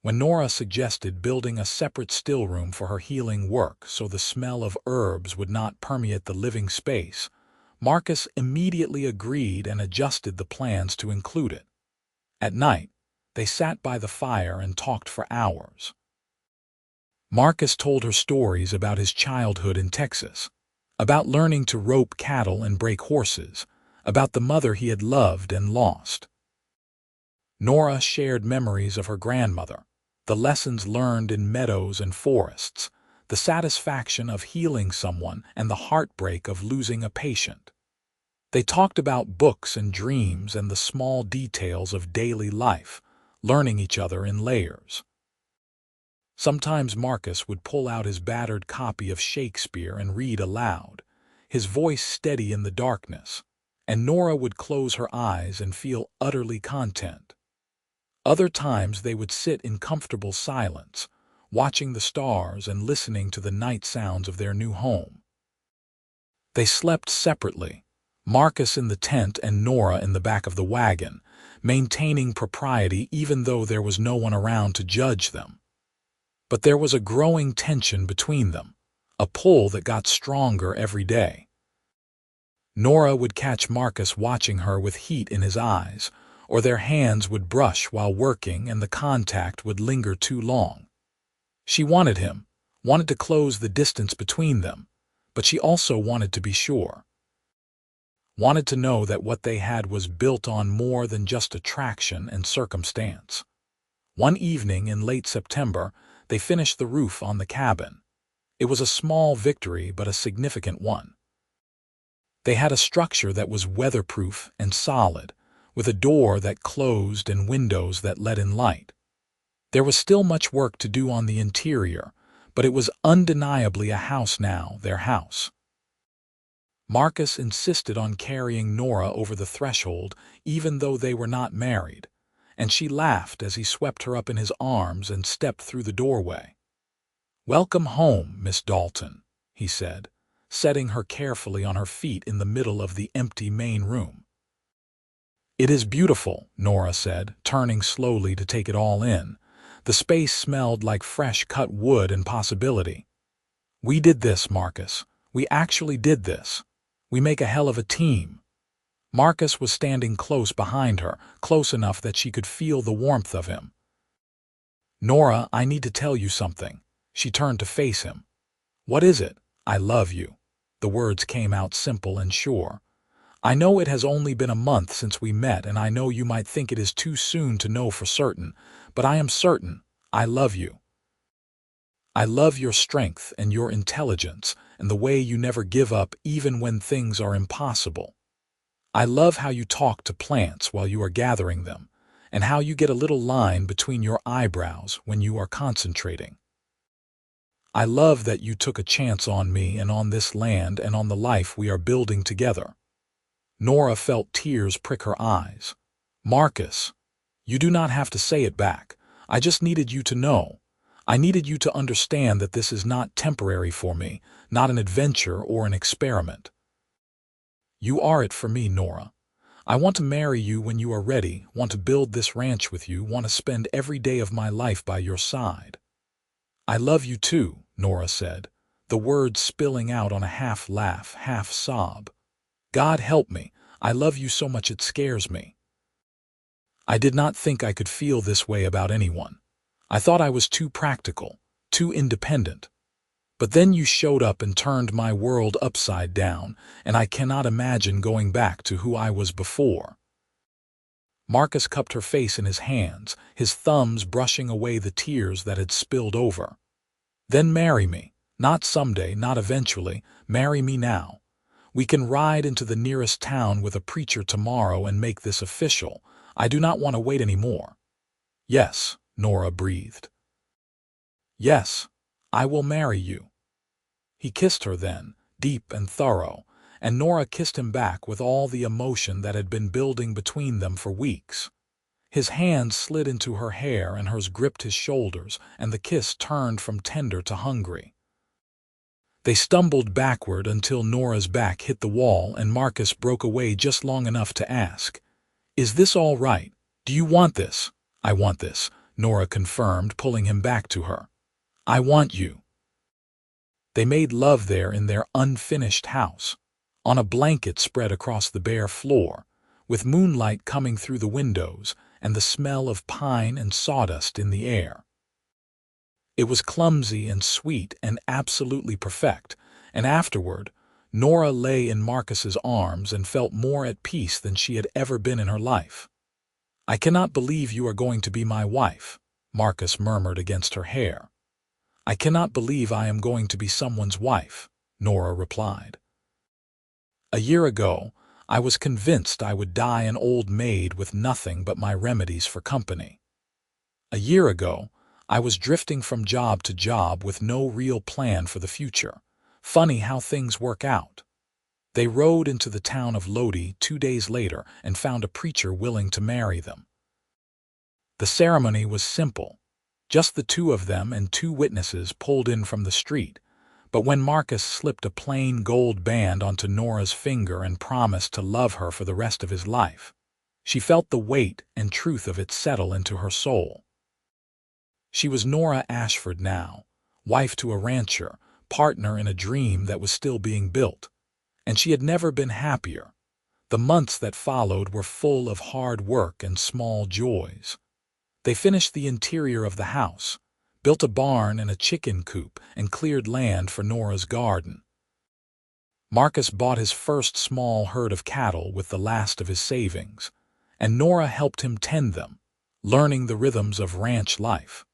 When Nora suggested building a separate stillroom for her healing work so the smell of herbs would not permeate the living space, Marcus immediately agreed and adjusted the plans to include it. At night, they sat by the fire and talked for hours. Marcus told her stories about his childhood in Texas, about learning to rope cattle and break horses, about the mother he had loved and lost. Nora shared memories of her grandmother, the lessons learned in meadows and forests, the satisfaction of healing someone and the heartbreak of losing a patient. They talked about books and dreams and the small details of daily life, learning each other in layers. Sometimes Marcus would pull out his battered copy of Shakespeare and read aloud, his voice steady in the darkness, and Nora would close her eyes and feel utterly content. Other times they would sit in comfortable silence, watching the stars and listening to the night sounds of their new home. They slept separately, Marcus in the tent and Nora in the back of the wagon, maintaining propriety even though there was no one around to judge them. But there was a growing tension between them, a pull that got stronger every day. Nora would catch Marcus watching her with heat in his eyes, or their hands would brush while working and the contact would linger too long. She wanted him, wanted to close the distance between them, but she also wanted to be sure. Wanted to know that what they had was built on more than just attraction and circumstance. One evening in late September, they finished the roof on the cabin. It was a small victory, but a significant one. They had a structure that was weatherproof and solid, with a door that closed and windows that let in light. There was still much work to do on the interior, but it was undeniably a house now, their house. Marcus insisted on carrying Nora over the threshold, even though they were not married, and she laughed as he swept her up in his arms and stepped through the doorway. "Welcome home, Miss Dalton," he said, setting her carefully on her feet in the middle of the empty main room. "It is beautiful," Nora said, turning slowly to take it all in. The space smelled like fresh cut wood and possibility. "We did this, Marcus. We actually did this. We make a hell of a team." Marcus was standing close behind her, close enough that she could feel the warmth of him. "Nora, I need to tell you something." She turned to face him. "What is it?" "I love you." The words came out simple and sure. "I know it has only been a month since we met, and I know you might think it is too soon to know for certain, but I am certain. I love you. I love your strength and your intelligence and the way you never give up even when things are impossible. I love how you talk to plants while you are gathering them, and how you get a little line between your eyebrows when you are concentrating. I love that you took a chance on me and on this land and on the life we are building together." Nora felt tears prick her eyes. "Marcus, you do not have to say it back. I just needed you to know. I needed you to understand that this is not temporary for me, not an adventure or an experiment. You are it for me, Nora. I want to marry you when you are ready, want to build this ranch with you, want to spend every day of my life by your side." "I love you too," Nora said, the words spilling out on a half laugh, half sob. "God help me, I love you so much it scares me. I did not think I could feel this way about anyone. I thought I was too practical, too independent. But then you showed up and turned my world upside down, and I cannot imagine going back to who I was before." Marcus cupped her face in his hands, his thumbs brushing away the tears that had spilled over. "Then marry me. Not someday, not eventually. Marry me now. We can ride into the nearest town with a preacher tomorrow and make this official. I do not want to wait any more." "Yes," Nora breathed. "Yes, I will marry you." He kissed her then, deep and thorough, and Nora kissed him back with all the emotion that had been building between them for weeks. His hands slid into her hair and hers gripped his shoulders, and the kiss turned from tender to hungry. They stumbled backward until Nora's back hit the wall and Marcus broke away just long enough to ask, "Is this all right? Do you want this?" "I want this," Nora confirmed, pulling him back to her. "I want you." They made love there in their unfinished house, on a blanket spread across the bare floor, with moonlight coming through the windows and the smell of pine and sawdust in the air. It was clumsy and sweet and absolutely perfect, and afterward, Nora lay in Marcus's arms and felt more at peace than she had ever been in her life. "I cannot believe you are going to be my wife," Marcus murmured against her hair. "I cannot believe I am going to be someone's wife," Nora replied. "A year ago, I was convinced I would die an old maid with nothing but my remedies for company. A year ago, I was drifting from job to job with no real plan for the future. Funny how things work out." They rode into the town of Lodi 2 days later and found a preacher willing to marry them. The ceremony was simple. Just the two of them and 2 witnesses pulled in from the street. But when Marcus slipped a plain gold band onto Nora's finger and promised to love her for the rest of his life, she felt the weight and truth of it settle into her soul. She was Nora Ashford now, wife to a rancher, partner in a dream that was still being built. And she had never been happier. The months that followed were full of hard work and small joys. They finished the interior of the house, built a barn and a chicken coop, and cleared land for Nora's garden. Marcus bought his first small herd of cattle with the last of his savings, and Nora helped him tend them, learning the rhythms of ranch life.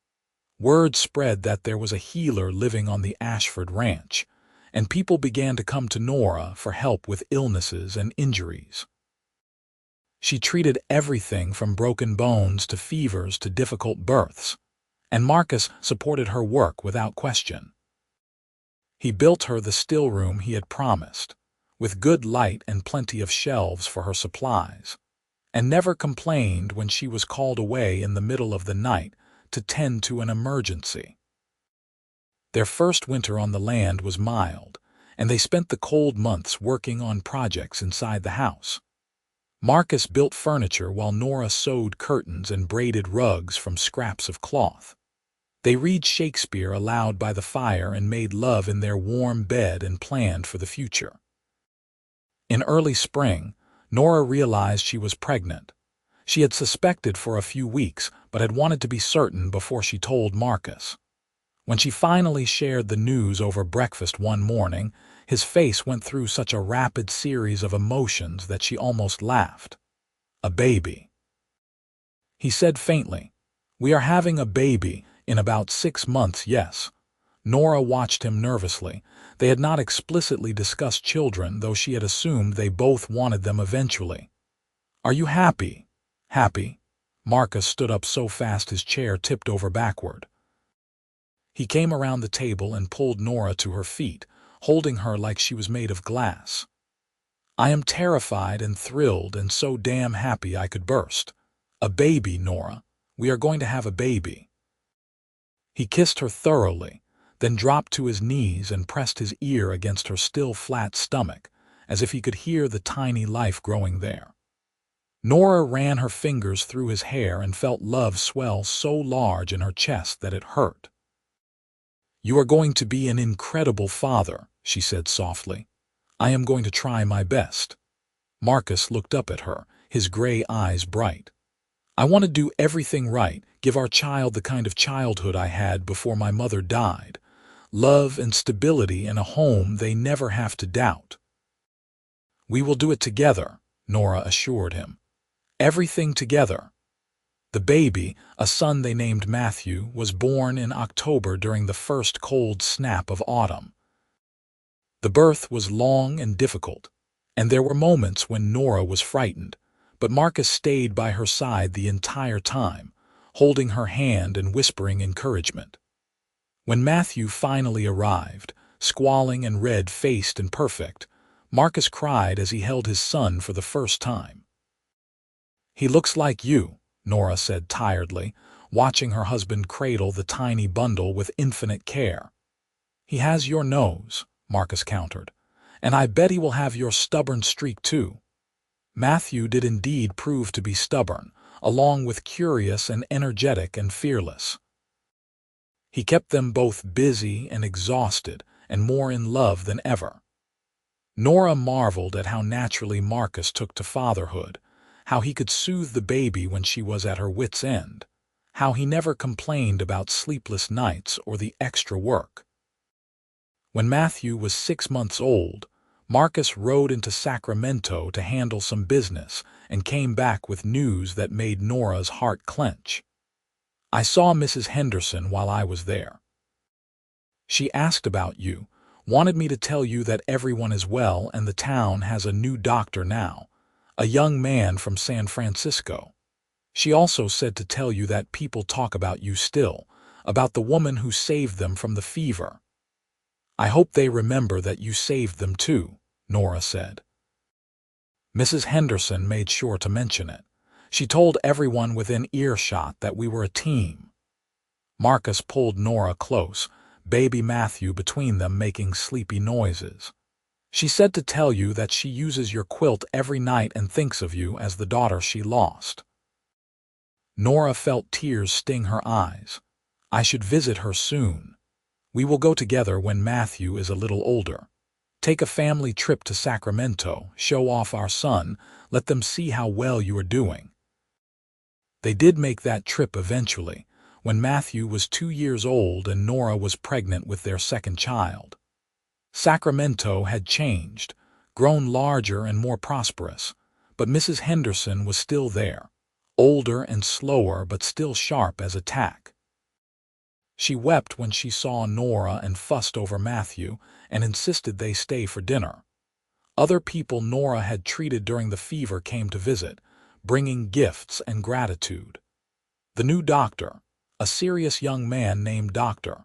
Word spread that there was a healer living on the Ashford ranch, and people began to come to Nora for help with illnesses and injuries. She treated everything from broken bones to fevers to difficult births, and Marcus supported her work without question. He built her the still room he had promised, with good light and plenty of shelves for her supplies, and never complained when she was called away in the middle of the night to tend to an emergency. Their first winter on the land was mild, and they spent the cold months working on projects inside the house. Marcus built furniture while Nora sewed curtains and braided rugs from scraps of cloth. They read Shakespeare aloud by the fire and made love in their warm bed and planned for the future. In early spring, Nora realized she was pregnant. She had suspected for a few weeks, but had wanted to be certain before she told Marcus. When she finally shared the news over breakfast one morning, his face went through such a rapid series of emotions that she almost laughed. "A baby," he said faintly. "We are having a baby in about 6 months, yes." Nora watched him nervously. They had not explicitly discussed children, though she had assumed they both wanted them eventually. "Are you happy?" "Happy?" Marcus stood up so fast his chair tipped over backward. He came around the table and pulled Nora to her feet, holding her like she was made of glass. "I am terrified and thrilled and so damn happy I could burst. A baby, Nora. We are going to have a baby." He kissed her thoroughly, then dropped to his knees and pressed his ear against her still flat stomach, as if he could hear the tiny life growing there. Nora ran her fingers through his hair and felt love swell so large in her chest that it hurt. "You are going to be an incredible father," she said softly. "I am going to try my best." Marcus looked up at her, his gray eyes bright. "I want to do everything right, give our child the kind of childhood I had before my mother died. Love and stability and a home they never have to doubt." "We will do it together," Nora assured him. "Everything together." The baby, a son they named Matthew, was born in October during the first cold snap of autumn. The birth was long and difficult, and there were moments when Nora was frightened, but Marcus stayed by her side the entire time, holding her hand and whispering encouragement. When Matthew finally arrived, squalling and red-faced and perfect, Marcus cried as he held his son for the first time. "He looks like you," Nora said tiredly, watching her husband cradle the tiny bundle with infinite care. "He has your nose," Marcus countered, "and I bet he will have your stubborn streak too." Matthew did indeed prove to be stubborn, along with curious and energetic and fearless. He kept them both busy and exhausted and more in love than ever. Nora marveled at how naturally Marcus took to fatherhood, how he could soothe the baby when she was at her wit's end, how he never complained about sleepless nights or the extra work. When Matthew was 6 months old, Marcus rode into Sacramento to handle some business and came back with news that made Nora's heart clench. "I saw Mrs. Henderson while I was there. She asked about you, wanted me to tell you that everyone is well and the town has a new doctor now, a young man from San Francisco. She also said to tell you that people talk about you still, about the woman who saved them from the fever. I hope they remember that you saved them too," Nora said. Mrs. Henderson made sure to mention it. She told everyone within earshot that we were a team. Marcus pulled Nora close, baby Matthew between them making sleepy noises. "She said to tell you that she uses your quilt every night and thinks of you as the daughter she lost." Nora felt tears sting her eyes. "I should visit her soon. We will go together when Matthew is a little older. Take a family trip to Sacramento, show off our son, let them see how well you are doing." They did make that trip eventually, when Matthew was 2 years old and Nora was pregnant with their second child. Sacramento had changed, grown larger and more prosperous, but Mrs. Henderson was still there, older and slower but still sharp as a tack. She wept when she saw Nora and fussed over Matthew and insisted they stay for dinner. Other people Nora had treated during the fever came to visit, bringing gifts and gratitude. The new doctor, a serious young man named Dr.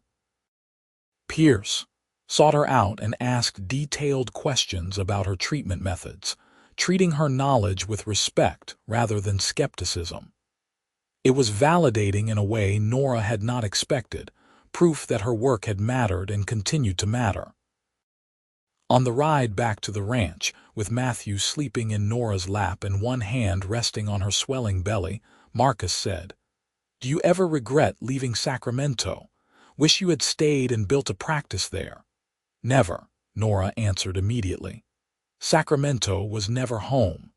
Pierce, sought her out and asked detailed questions about her treatment methods, treating her knowledge with respect rather than skepticism. It was validating in a way Nora had not expected, proof that her work had mattered and continued to matter. On the ride back to the ranch, with Matthew sleeping in Nora's lap and one hand resting on her swelling belly, Marcus said, "Do you ever regret leaving Sacramento? Wish you had stayed and built a practice there?" "Never," Nora answered immediately. "Sacramento was never home.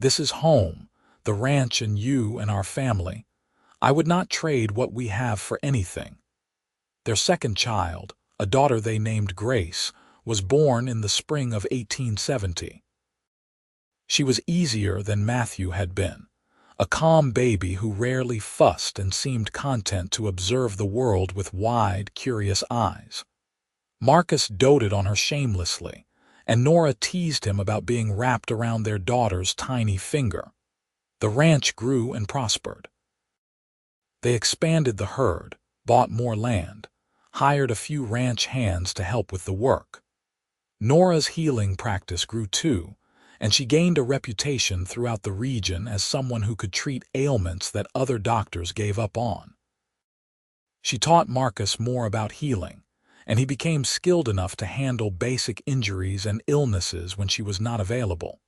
This is home, the ranch and you and our family. I would not trade what we have for anything." Their second child, a daughter they named Grace, was born in the spring of 1870. She was easier than Matthew had been, a calm baby who rarely fussed and seemed content to observe the world with wide, curious eyes. Marcus doted on her shamelessly, and Nora teased him about being wrapped around their daughter's tiny finger. The ranch grew and prospered. They expanded the herd, bought more land, hired a few ranch hands to help with the work. Nora's healing practice grew too, and she gained a reputation throughout the region as someone who could treat ailments that other doctors gave up on. She taught Marcus more about healing, and he became skilled enough to handle basic injuries and illnesses when she was not available.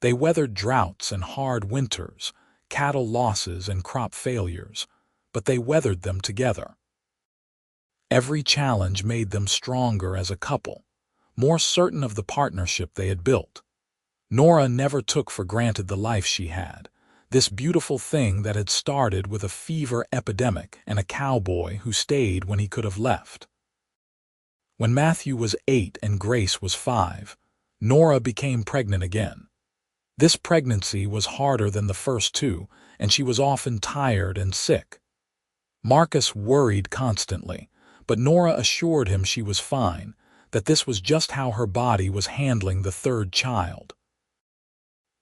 They weathered droughts and hard winters, cattle losses and crop failures, but they weathered them together. Every challenge made them stronger as a couple, more certain of the partnership they had built. Nora never took for granted the life she had, this beautiful thing that had started with a fever epidemic and a cowboy who stayed when he could have left. When Matthew was 8 and Grace was 5, Nora became pregnant again. This pregnancy was harder than the first two, and she was often tired and sick. Marcus worried constantly, but Nora assured him she was fine, that this was just how her body was handling the third child.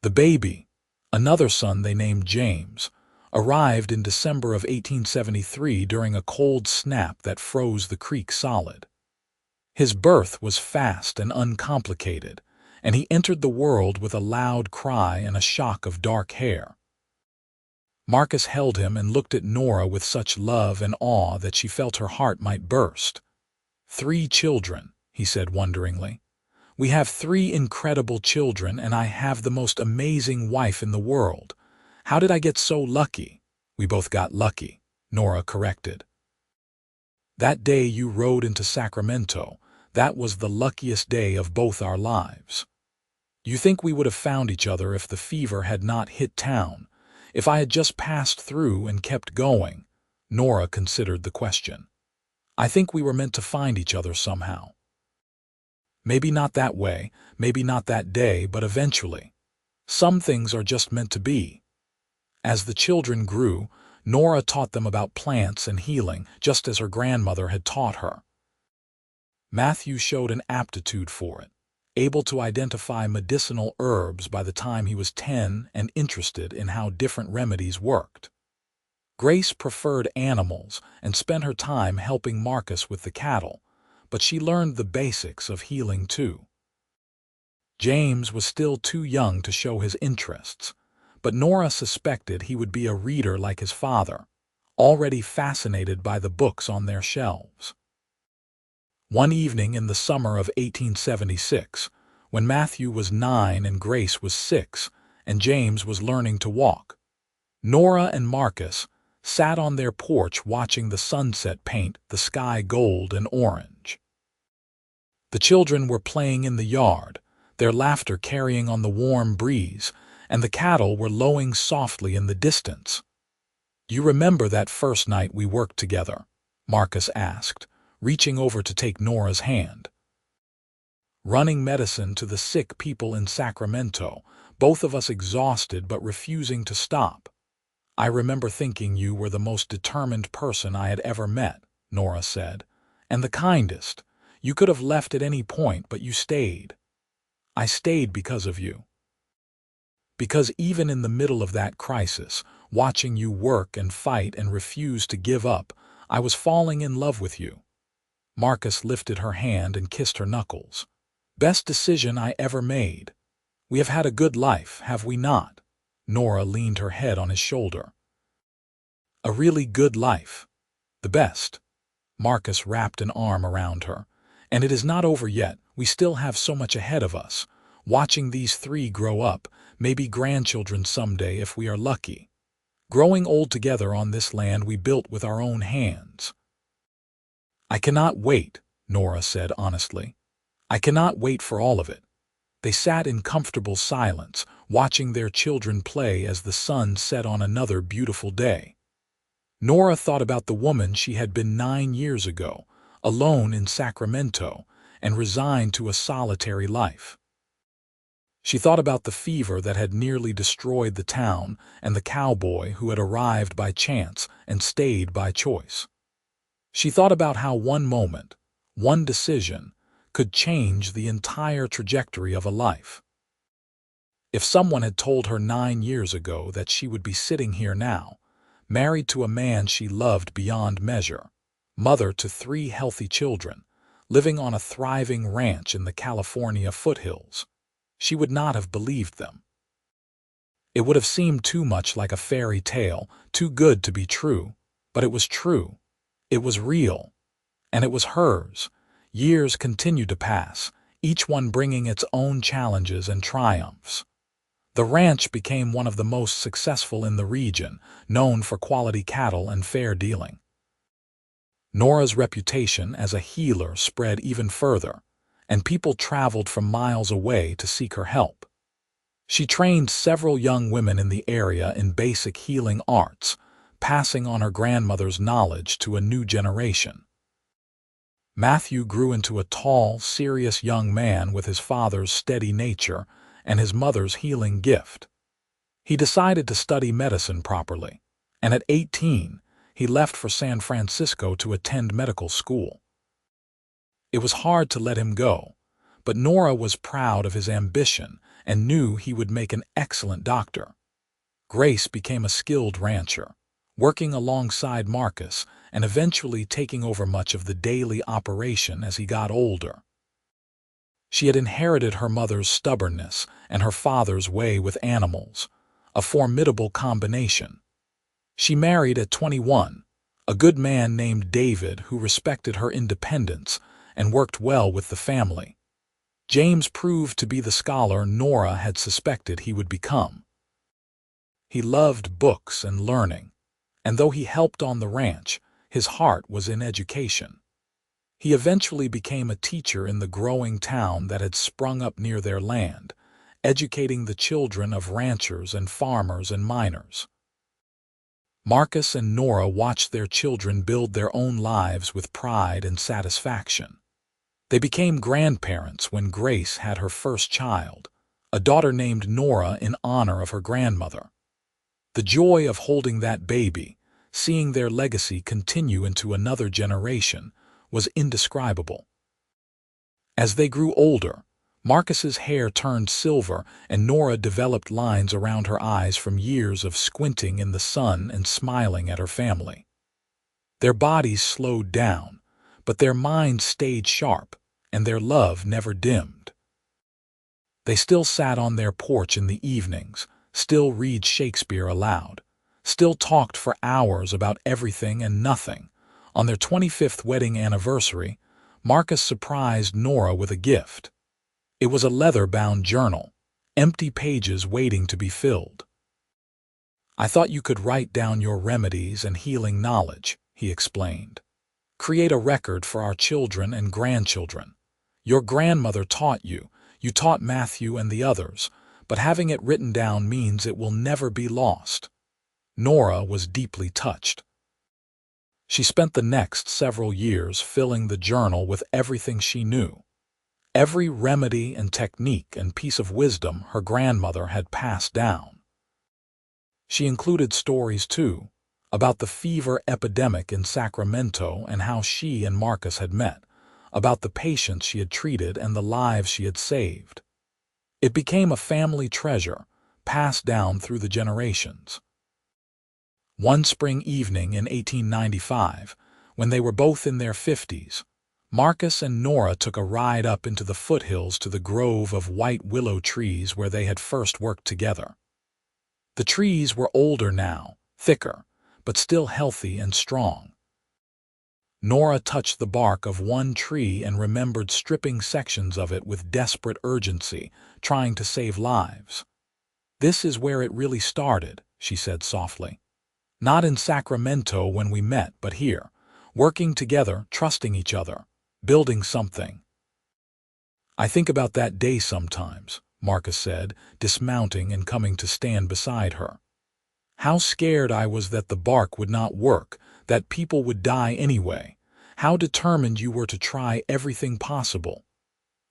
The baby, another son they named James, arrived in December of 1873 during a cold snap that froze the creek solid. His birth was fast and uncomplicated, and he entered the world with a loud cry and a shock of dark hair. Marcus held him and looked at Nora with such love and awe that she felt her heart might burst. "3 children," he said wonderingly. "We have 3 incredible children, and I have the most amazing wife in the world. How did I get so lucky?" "We both got lucky," Nora corrected. "That day you rode into Sacramento, that was the luckiest day of both our lives. You think we would have found each other if the fever had not hit town, If I had just passed through and kept going, Nora considered the question. I think we were meant to find each other somehow. Maybe not that way, maybe not that day, but eventually. Some things are just meant to be. As the children grew, Nora taught them about plants and healing, just as her grandmother had taught her. Matthew showed an aptitude for it, able to identify medicinal herbs by the time he was 10 and interested in how different remedies worked. Grace preferred animals and spent her time helping Marcus with the cattle, but she learned the basics of healing too. James was still too young to show his interests, but Nora suspected he would be a reader like his father, already fascinated by the books on their shelves. One evening in the summer of 1876, when Matthew was 9 and Grace was 6, and James was learning to walk, Nora and Marcus sat on their porch watching the sunset paint the sky gold and orange. The children were playing in the yard, their laughter carrying on the warm breeze, and the cattle were lowing softly in the distance. "You remember that first night we worked together?" Marcus asked, reaching over to take Nora's hand. "Running medicine to the sick people in Sacramento, both of us exhausted but refusing to stop. I remember thinking you were the most determined person I had ever met," Nora said, "and the kindest. You could have left at any point, but you stayed. I stayed because of you. Because even in the middle of that crisis, watching you work and fight and refuse to give up, I was falling in love with you." Marcus lifted her hand and kissed her knuckles. "Best decision I ever made. We have had a good life, have we not?" Nora leaned her head on his shoulder. "A really good life. The best." Marcus wrapped an arm around her. "And it is not over yet. We still have so much ahead of us. Watching these 3 grow up, maybe grandchildren someday if we are lucky. Growing old together on this land we built with our own hands." "I cannot wait," Nora said honestly. "I cannot wait for all of it." They sat in comfortable silence, watching their children play as the sun set on another beautiful day. Nora thought about the woman she had been 9 years ago, alone in Sacramento, and resigned to a solitary life. She thought about the fever that had nearly destroyed the town and the cowboy who had arrived by chance and stayed by choice. She thought about how one moment, one decision, could change the entire trajectory of a life. If someone had told her 9 years ago that she would be sitting here now, married to a man she loved beyond measure, mother to 3 healthy children, living on a thriving ranch in the California foothills, she would not have believed them. It would have seemed too much like a fairy tale, too good to be true, but it was true. It was real, and it was hers. Years continued to pass, each one bringing its own challenges and triumphs. The ranch became one of the most successful in the region, known for quality cattle and fair dealing. Nora's reputation as a healer spread even further, and people traveled from miles away to seek her help. She trained several young women in the area in basic healing arts, passing on her grandmother's knowledge to a new generation. Matthew grew into a tall, serious young man with his father's steady nature and his mother's healing gift. He decided to study medicine properly, and at 18, he left for San Francisco to attend medical school. It was hard to let him go, but Nora was proud of his ambition and knew he would make an excellent doctor. Grace became a skilled rancher, working alongside Marcus and eventually taking over much of the daily operation as he got older. She had inherited her mother's stubbornness and her father's way with animals, a formidable combination. She married at 21, a good man named David who respected her independence and worked well with the family. James proved to be the scholar Nora had suspected he would become. He loved books and learning, and though he helped on the ranch, his heart was in education. He eventually became a teacher in the growing town that had sprung up near their land, educating the children of ranchers and farmers and miners. Marcus and Nora watched their children build their own lives with pride and satisfaction. They became grandparents when Grace had her first child, a daughter named Nora in honor of her grandmother. The joy of holding that baby, seeing their legacy continue into another generation, was indescribable. As they grew older, Marcus's hair turned silver and Nora developed lines around her eyes from years of squinting in the sun and smiling at her family. Their bodies slowed down, but their minds stayed sharp, and their love never dimmed. They still sat on their porch in the evenings, still read Shakespeare aloud, still talked for hours about everything and nothing. On their 25th wedding anniversary, Marcus surprised Nora with a gift. It was a leather-bound journal, empty pages waiting to be filled. "I thought you could write down your remedies and healing knowledge," he explained. "Create a record for our children and grandchildren. Your grandmother taught you, you taught Matthew and the others, but having it written down means it will never be lost." Nora was deeply touched. She spent the next several years filling the journal with everything she knew. Every remedy and technique and piece of wisdom her grandmother had passed down. She included stories, too, about the fever epidemic in Sacramento and how she and Marcus had met, about the patients she had treated and the lives she had saved. It became a family treasure, passed down through the generations. One spring evening in 1895, when they were both in their 50s, Marcus and Nora took a ride up into the foothills to the grove of white willow trees where they had first worked together. The trees were older now, thicker, but still healthy and strong. Nora touched the bark of one tree and remembered stripping sections of it with desperate urgency, trying to save lives. "This is where it really started," she said softly. "Not in Sacramento when we met, but here, working together, trusting each other, building something." "I think about that day sometimes," Marcus said, dismounting and coming to stand beside her. "How scared I was that the bark would not work, that people would die anyway. How determined you were to try everything possible.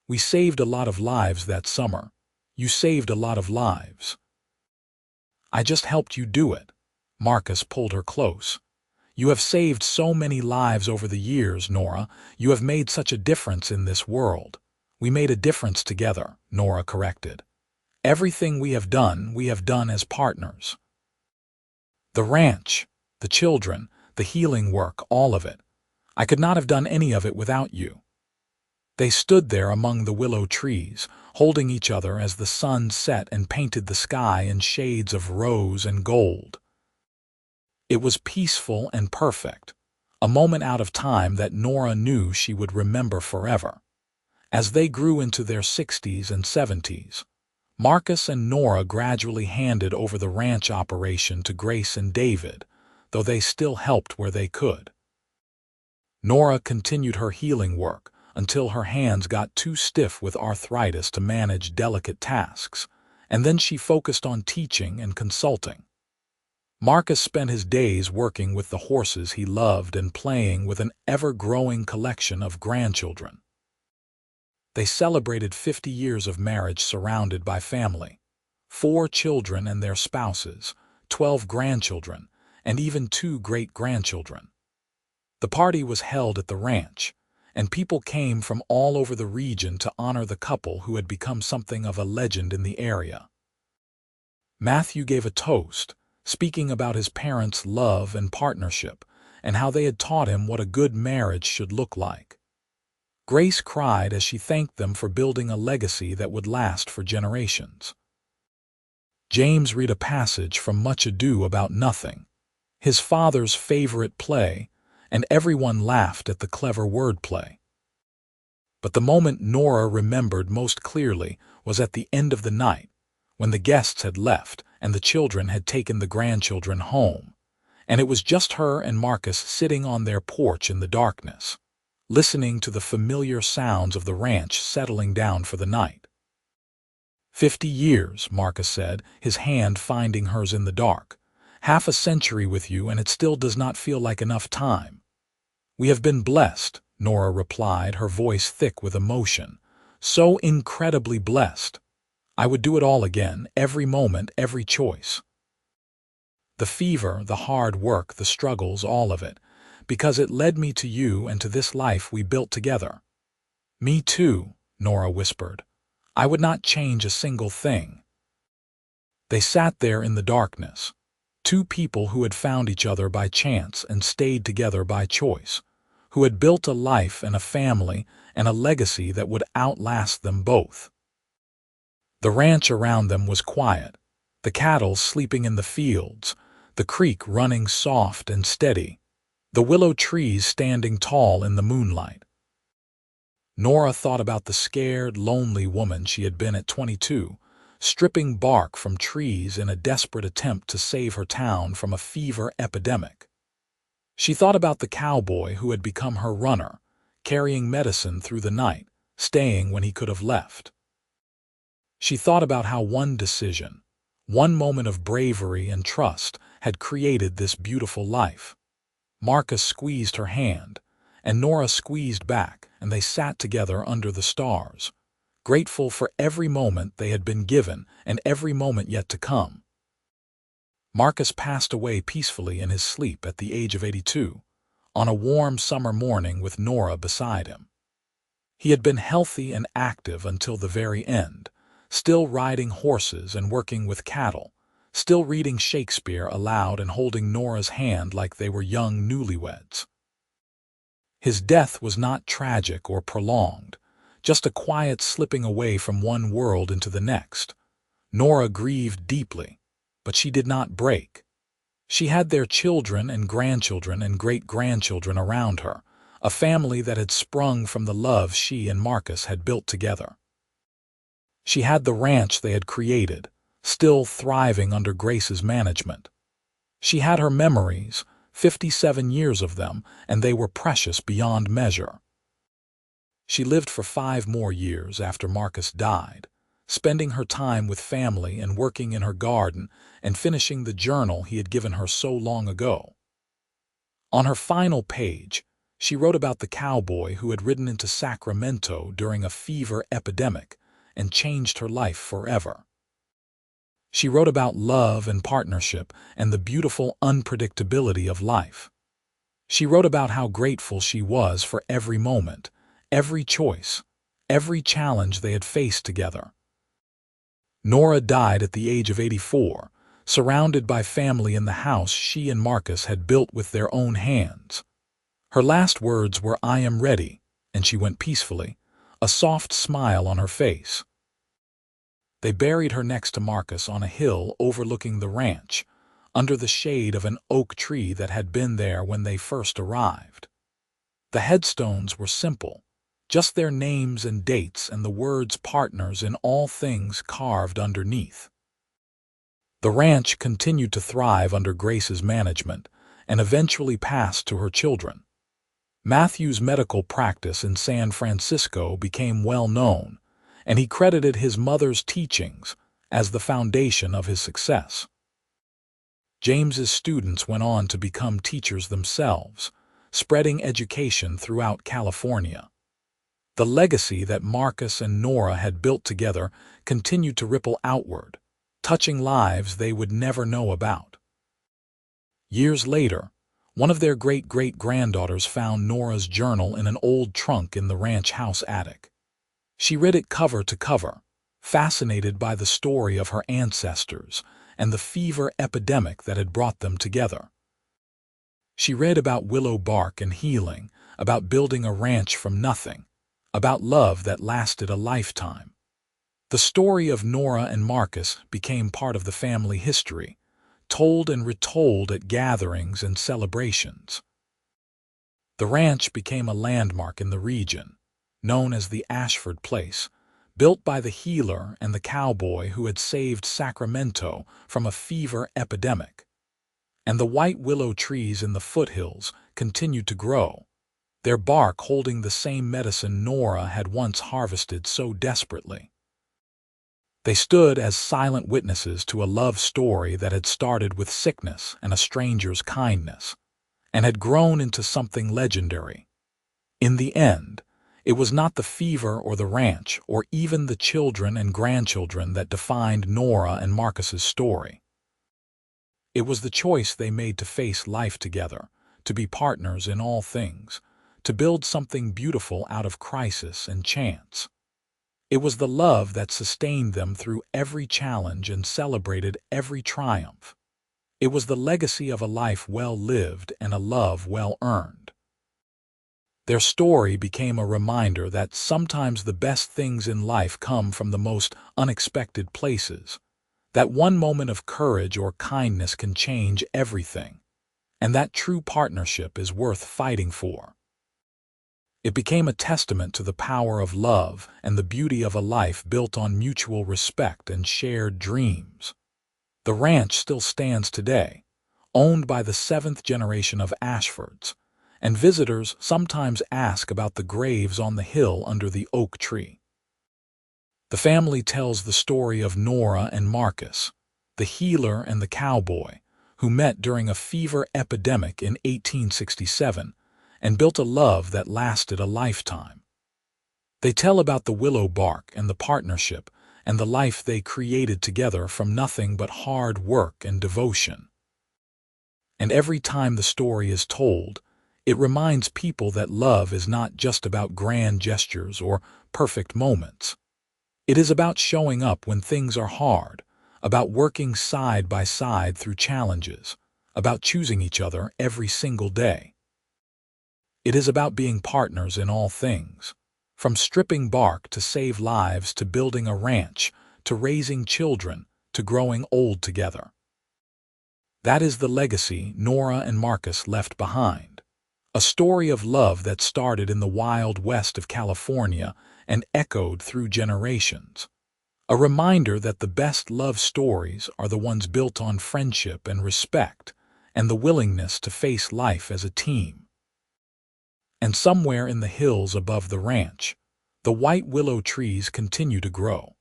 We saved a lot of lives that summer. You saved a lot of lives." "I just helped you do it." Marcus pulled her close. "You have saved so many lives over the years, Nora. You have made such a difference in this world." "We made a difference together," Nora corrected. "Everything we have done as partners. The ranch, the children, the healing work, all of it. I could not have done any of it without you." They stood there among the willow trees, holding each other as the sun set and painted the sky in shades of rose and gold. It was peaceful and perfect, a moment out of time that Nora knew she would remember forever. As they grew into their 60s and 70s, Marcus and Nora gradually handed over the ranch operation to Grace and David, though they still helped where they could. Nora continued her healing work until her hands got too stiff with arthritis to manage delicate tasks, and then she focused on teaching and consulting. Marcus spent his days working with the horses he loved and playing with an ever-growing collection of grandchildren. They celebrated 50 years of marriage surrounded by family, 4 children and their spouses, 12 grandchildren, and even 2 great-grandchildren. The party was held at the ranch, and people came from all over the region to honor the couple who had become something of a legend in the area. Matthew gave a toast, speaking about his parents' love and partnership, and how they had taught him what a good marriage should look like. Grace cried as she thanked them for building a legacy that would last for generations. James read a passage from Much Ado About Nothing, his father's favorite play, and everyone laughed at the clever wordplay. But the moment Nora remembered most clearly was at the end of the night, when the guests had left and the children had taken the grandchildren home, and it was just her and Marcus sitting on their porch in the darkness, listening to the familiar sounds of the ranch settling down for the night. 50 years, Marcus said, his hand finding hers in the dark, Half a century with you and it still does not feel like enough time." "We have been blessed," Nora replied, her voice thick with emotion. "So incredibly blessed. I would do it all again, every moment, every choice. The fever, the hard work, the struggles, all of it, because it led me to you and to this life we built together." "Me too," Nora whispered. "I would not change a single thing." They sat there in the darkness, two people who had found each other by chance and stayed together by choice, who had built a life and a family and a legacy that would outlast them both. The ranch around them was quiet, the cattle sleeping in the fields, the creek running soft and steady, the willow trees standing tall in the moonlight. Nora thought about the scared, lonely woman she had been at 22, stripping bark from trees in a desperate attempt to save her town from a fever epidemic. She thought about the cowboy who had become her runner, carrying medicine through the night, staying when he could have left. She thought about how one decision, one moment of bravery and trust, had created this beautiful life. Marcus squeezed her hand, and Nora squeezed back, and they sat together under the stars, grateful for every moment they had been given and every moment yet to come. Marcus passed away peacefully in his sleep at the age of 82, on a warm summer morning with Nora beside him. He had been healthy and active until the very end, still riding horses and working with cattle, still reading Shakespeare aloud and holding Nora's hand like they were young newlyweds. His death was not tragic or prolonged, just a quiet slipping away from one world into the next. Nora grieved deeply, but she did not break. She had their children and grandchildren and great-grandchildren around her, a family that had sprung from the love she and Marcus had built together. She had the ranch they had created, still thriving under Grace's management. She had her memories, 57 years of them, and they were precious beyond measure. She lived for 5 more years after Marcus died, spending her time with family and working in her garden and finishing the journal he had given her so long ago. On her final page, she wrote about the cowboy who had ridden into Sacramento during a fever epidemic and changed her life forever. She wrote about love and partnership and the beautiful unpredictability of life. She wrote about how grateful she was for every moment, every choice, every challenge they had faced together. Nora died at the age of 84, surrounded by family in the house she and Marcus had built with their own hands. Her last words were, "I am ready," and she went peacefully, a soft smile on her face. They buried her next to Marcus on a hill overlooking the ranch, under the shade of an oak tree that had been there when they first arrived. The headstones were simple, just their names and dates and the words partners in all things carved underneath. The ranch continued to thrive under Grace's management and eventually passed to her children. Matthew's medical practice in San Francisco became well known, and he credited his mother's teachings as the foundation of his success. James's students went on to become teachers themselves, spreading education throughout California. The legacy that Marcus and Nora had built together continued to ripple outward, touching lives they would never know about. Years later, one of their great-great-granddaughters found Nora's journal in an old trunk in the ranch house attic. She read it cover to cover, fascinated by the story of her ancestors and the fever epidemic that had brought them together. She read about willow bark and healing, about building a ranch from nothing, about love that lasted a lifetime. The story of Nora and Marcus became part of the family history, told and retold at gatherings and celebrations. The ranch became a landmark in the region, known as the Ashford Place, built by the healer and the cowboy who had saved Sacramento from a fever epidemic. And the white willow trees in the foothills continued to grow, their bark holding the same medicine Nora had once harvested so desperately. They stood as silent witnesses to a love story that had started with sickness and a stranger's kindness, and had grown into something legendary. In the end, it was not the fever or the ranch or even the children and grandchildren that defined Nora and Marcus's story. It was the choice they made to face life together, to be partners in all things, to build something beautiful out of crisis and chance. It was the love that sustained them through every challenge and celebrated every triumph. It was the legacy of a life well lived and a love well earned. Their story became a reminder that sometimes the best things in life come from the most unexpected places, that one moment of courage or kindness can change everything, and that true partnership is worth fighting for. It became a testament to the power of love and the beauty of a life built on mutual respect and shared dreams. The ranch still stands today, owned by the seventh generation of Ashfords, and visitors sometimes ask about the graves on the hill under the oak tree. The family tells the story of Nora and Marcus, the healer and the cowboy, who met during a fever epidemic in 1867 and built a love that lasted a lifetime. They tell about the willow bark and the partnership and the life they created together from nothing but hard work and devotion. And every time the story is told, it reminds people that love is not just about grand gestures or perfect moments. It is about showing up when things are hard, about working side by side through challenges, about choosing each other every single day. It is about being partners in all things, from stripping bark to save lives to building a ranch, to raising children, to growing old together. That is the legacy Nora and Marcus left behind. A story of love that started in the wild west of California and echoed through generations. A reminder that the best love stories are the ones built on friendship and respect, and the willingness to face life as a team. And somewhere in the hills above the ranch, the white willow trees continue to grow,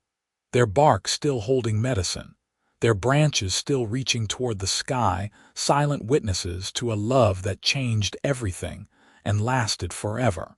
their bark still holding medicine, their branches still reaching toward the sky, silent witnesses to a love that changed everything and lasted forever.